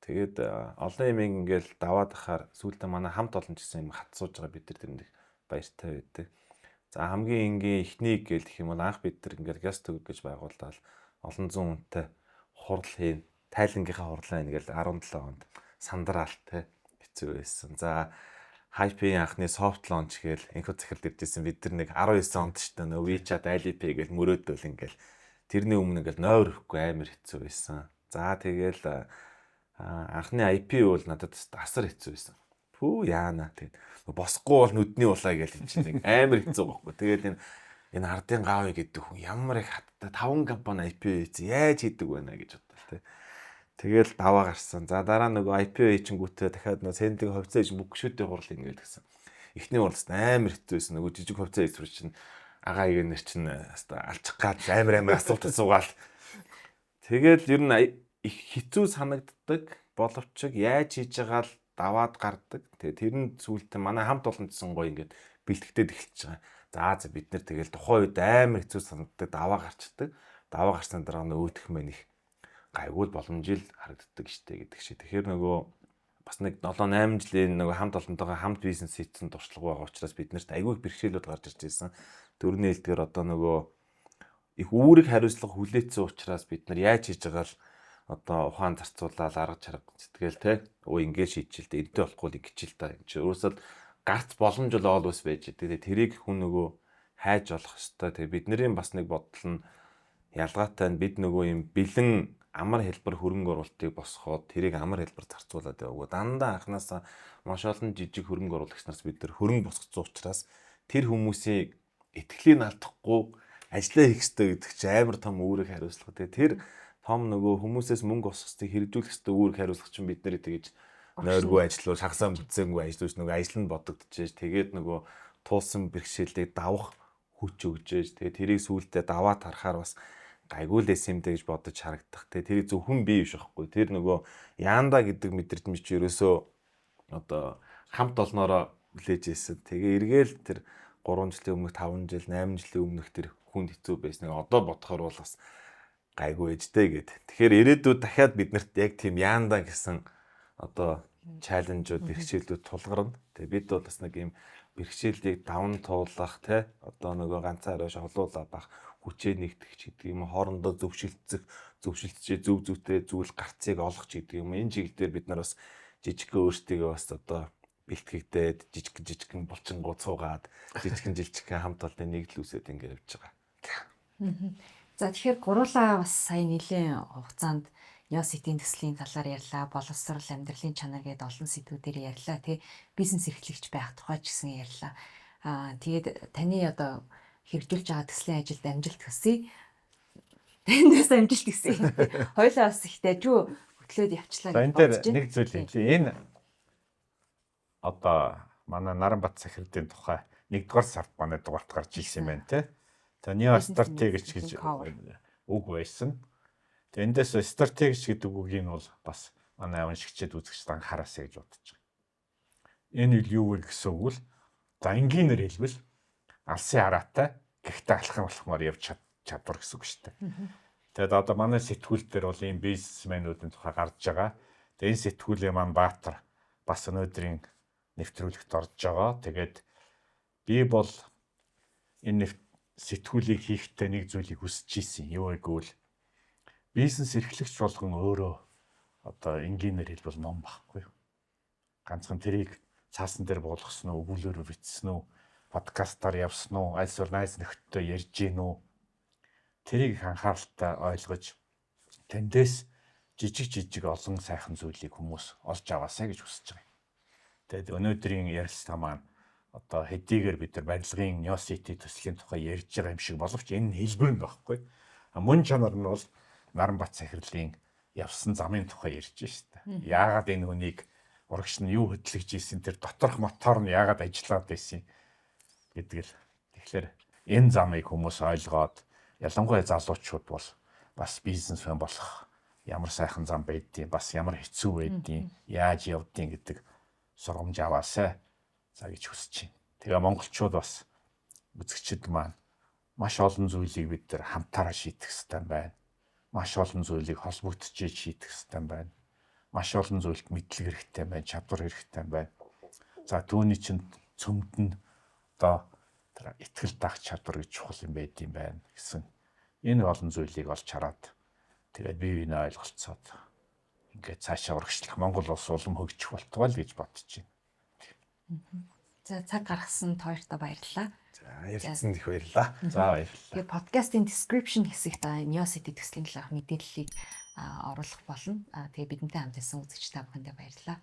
Тэгээд олон юм ингээл даваад ахаар сүүлдээ манай хамт олон гэсэн юм хат сууж байгаа бид нар тэрэнд их баяртай байдаг. За хамгийн энгийн эхнийг гэх юм бол анх бид нар ингээл газ төгөг гэж байгуулдаад олон зуун үнэтэй хурал хийн. Тайлангийнхаа хурлаа ингээл 17 онд сандрал те хэцүү байсан. За Hype-ийн анхны soft launch гээл энэхүү захирал иржсэн бид нар нэг 19 онд ч та нөө WeChat, Alipay гээл мөрөөдөл ингээл тэрний өмнө ингээл нойр өгөхгүй амар хэцүү байсан. За тэгэл анхны IP бол надад асар хэцүү байсан. Пүү яана тэгээд босхгүй бол нүдний улаа гээл энэ чинь амар хэцүү байхгүй. Тэгээд энэ ардын гавь гэдэг хүн ямар их хаттай 5 компани IP хийсэн яаж хийдэг вэ гэж бодлоо те. Тэгэл даваа гарсан. За дараа нөгөө IP хийчингүүтээ дахиад нөгөө сендиг ховцоо хийж мөнгөшөөтэй хурал ингээл гэсэн. Эхний хурлаас амар хэцүү байсан. Нөгөө жижиг ховцоо хийсвэр чинь агаа игээр чинь алчих гад амар асуулт асуугаал. Тэгэл ер нь их хэцүү санагддаг боловч яаж хийж байгаа л даваад гардаг. Тэгээ тэр нь зүйлтэй манай хамт олонцсон гоё ингээд бэлтгэдэг эхэлж байгаа. За бид нэр тэгэл тухайн үед амар хэцүү санагддаг даваа гарчдаг. Даваа гарсан дараа нөгөө өөдөх мэн их гайгүй боломжил харагддаг штэ гэдэг шиг. Тэгэхээр нөгөө бас нэг 7-8 жилийн нөгөө хамт олонтойгоо хамт бизнес хийсэн туршлага байгаа учраас бид нарт айгүй их бэрхшээлүүд гарч ирж байсан. Дөрөвний хэлдгээр одоо нөгөө их үүрэг хариуцлага хүлээсэн учраас бид нар яаж хийж байгаа л одоо ухаан зарцуулаад арга чарга сэтгэл те ингээл шийдчихэл тэ энтэй болохгүй ингэчил та энэ чинь өөрөөсөө гарц боломж л олвс байж. Тэгээ тэрийг хүн нөгөө хайж олох ёстой. Тэгээ бидний бас нэг бодол нь ялгаатай нь бид нөгөө юм бэлэн амар хэлбэр хөрөнгө оруулалтыг босгоод тэрийг амар хэлбэр зарцуулаад яваагүй. Дандаа анханасаа маш олон жижиг хөрөнгө оруулагч нараас бид нар хөрөнгө босгоцсон учраас тэр хүмүүсийн итгэлийг алдахгүй ажиллаа хийх ёстой гэдэг чинь амар том үүрэг хариуцлага. Тэгээ тэр том нөгөө хүмүүсээс мөнгө босгохыг хэрэгжүүлэх ёстой үүрэг хариуцлага чинь бид нарыг тэгэж нойргүй ажиллуул шахсаа бүтсэнгүй ажиллаж нөгөө ажил нь бодогдчихэж тэгээд нөгөө туулсан бэрхшээлийг давах хүч өгжээж тэгээд тэрийг сүүлдээ даваад харахаар бас гайгүй л эсэмдэ гэж бодож харагдах. Тэгээ тэр зөвхөн бий биш байхгүй. Тэр нөгөө яанда гэдэг мэдрэмж чи ерөөсөө одоо хамт олноороо хүлээж ийсэн. Тэгээ эргээл тэр 3 жилийн өмнөх 5 жил 8 жилийн өмнөх тэр хүнд хэцүү байсныг одоо бодохоор бол бас гайгүй ээжтэй гэд. Тэгэхээр ирээдүйд дахиад биднэрт яг тийм яанда гэсэн одоо чаленжууд бэрхшээлүүд тулгарна. Тэгээ бид бол бас нэг юм бэрхшээлийг даван туулах те одоо нөгөө ганцаараа шоглуулаад бах хүчээ нэгтгэж гэдэг юм хоорондоо зөвшөлтсөж зөв зүйтэй зүйл гарцыг олох ч гэдэг юм. Энэ чиглэлээр бид нар бас жижиг өөртөө бас одоо бэлтгэгдээд жижиг булчингууд суугаад жижиг хамт олонны нэгдэл үсээд ингэ явж байгаа.
За тэгэхээр гуруулаа бас сая нэлийн хугацаанд Neosity-ийн төслийн талаар ярьлаа, боловсрол, амьдралын чанар гэдэг олон сэдвүүдээр ярьлаа. Тэ бизнес эрхлэгч байх тухай ч гэсэн ярьлаа. Тэгээд таны одоо хэрэгжүүлж байгаа төслийн ажилд амжилт хүсье. Тэндээс амжилт хүсье. Хойлоо бас их дажгүй хөтлөөд явчлаа гэж бодож байна.
Нэг зүйл хэлээ. Энэ одоо манай Наранбат захирдын тухай 1-р сард манай дугаалт гарч ирсэн юм байна те. За Neostratегич гэж үг байсан. Тэгээ эндээс стратегич гэдэг үгийг нь бол бас манай уншигчид үзэгчд анхаараасаа гэж бодож байгаа. Энэ юу вэ гэсэн үг л за энгийнээр хэлбэл алсын хараатай гэхдээ алхам болохмоор явж чадвар гэсэн үг шүү дээ. Тэгээд одоо манай сэтгүүл дээр бол ийм бизнесмэнүүдийн тухай гарч байгаа. Тэгээд энэ сэтгүүлийн маань Баатар бас өнөөдрийн нэвтрүүлэгт орж байгаа. Тэгээд би бол энэ сэтгүүлийг хийхдээ нэг зүйлийг хүсэж ийсэн. Юу гэвэл бизнес эрхлэгч болгон өөрөө одоо энгийнээр хэлбэл ном байхгүй юу? Ганцхан тэрийг цаасан дээр болгосон уу, өгүүлөөр бичсэн үү, подкастаар явсан уу, аль эсвэл найз нөхдөдөө ярьж гин үү? Тэрийг анхааралтай ойлгож тэндээс жижиг олон сайхан зүйлийг хүмүүс олж аваасаа гэж хүсэж байгаа юм. Тэгээд өнөөдрийн ярилцлага маань одоо хэдийгээр бид нар барилгын Neo City төслийн тухай ярьж байгаа юм шиг боловч энэ хэлбэр нь байхгүй. Мөн чанар нь бол Наранбат захирлын явсан замын тухай ярьж штэ. Яагаад энэ хүнийг урагш нь юу хөтлөж ийсэн тэр доторх мотор нь яагаад ажиллаад байсан гэдэг л. Тэгэхээр энэ замыг хүмүүс ойлгоод ялангуяа залуучууд бол бас бизнесмен болох ямар сайхан зам байдгийг, бас ямар хэцүү байдгийг, яаж явдгийг гэдэг сургамж аваасаа за гэж хүсэж байна. Тэгээ монголчууд бас үзэгчд маань маш олон зүйлийг бид нар хамтаараа шийдэх хэрэгтэй байна. Маш олон зүйлийг холбогдож шийдэх хэрэгтэй байна. Маш олон зүйлд мэдлэг хэрэгтэй байна, чадвар хэрэгтэй байна. За түүний чинь цөмд нь одоо тэр итгэл даах чадвар гэж чухал юм байд юм байна гэсэн энэ олон зүйлийг олж хараад тэгээд бие биенээ ойлголцоод ингээд цаашаа урагшлах Монгол улс улам хөгжих болтугай л гэж бодож байна.
За цаг гаргасан тойртоо баярлалаа.
За ярилцсан их баярлалаа.
За баярлалаа.
Тэгээ подкастын description хэсэгт Neo City төслийн талаарх мэдээллийг оруулах болно. Тэгээ бидэнтэй хамт байсан үзэгч та бүхэндээ баярлалаа.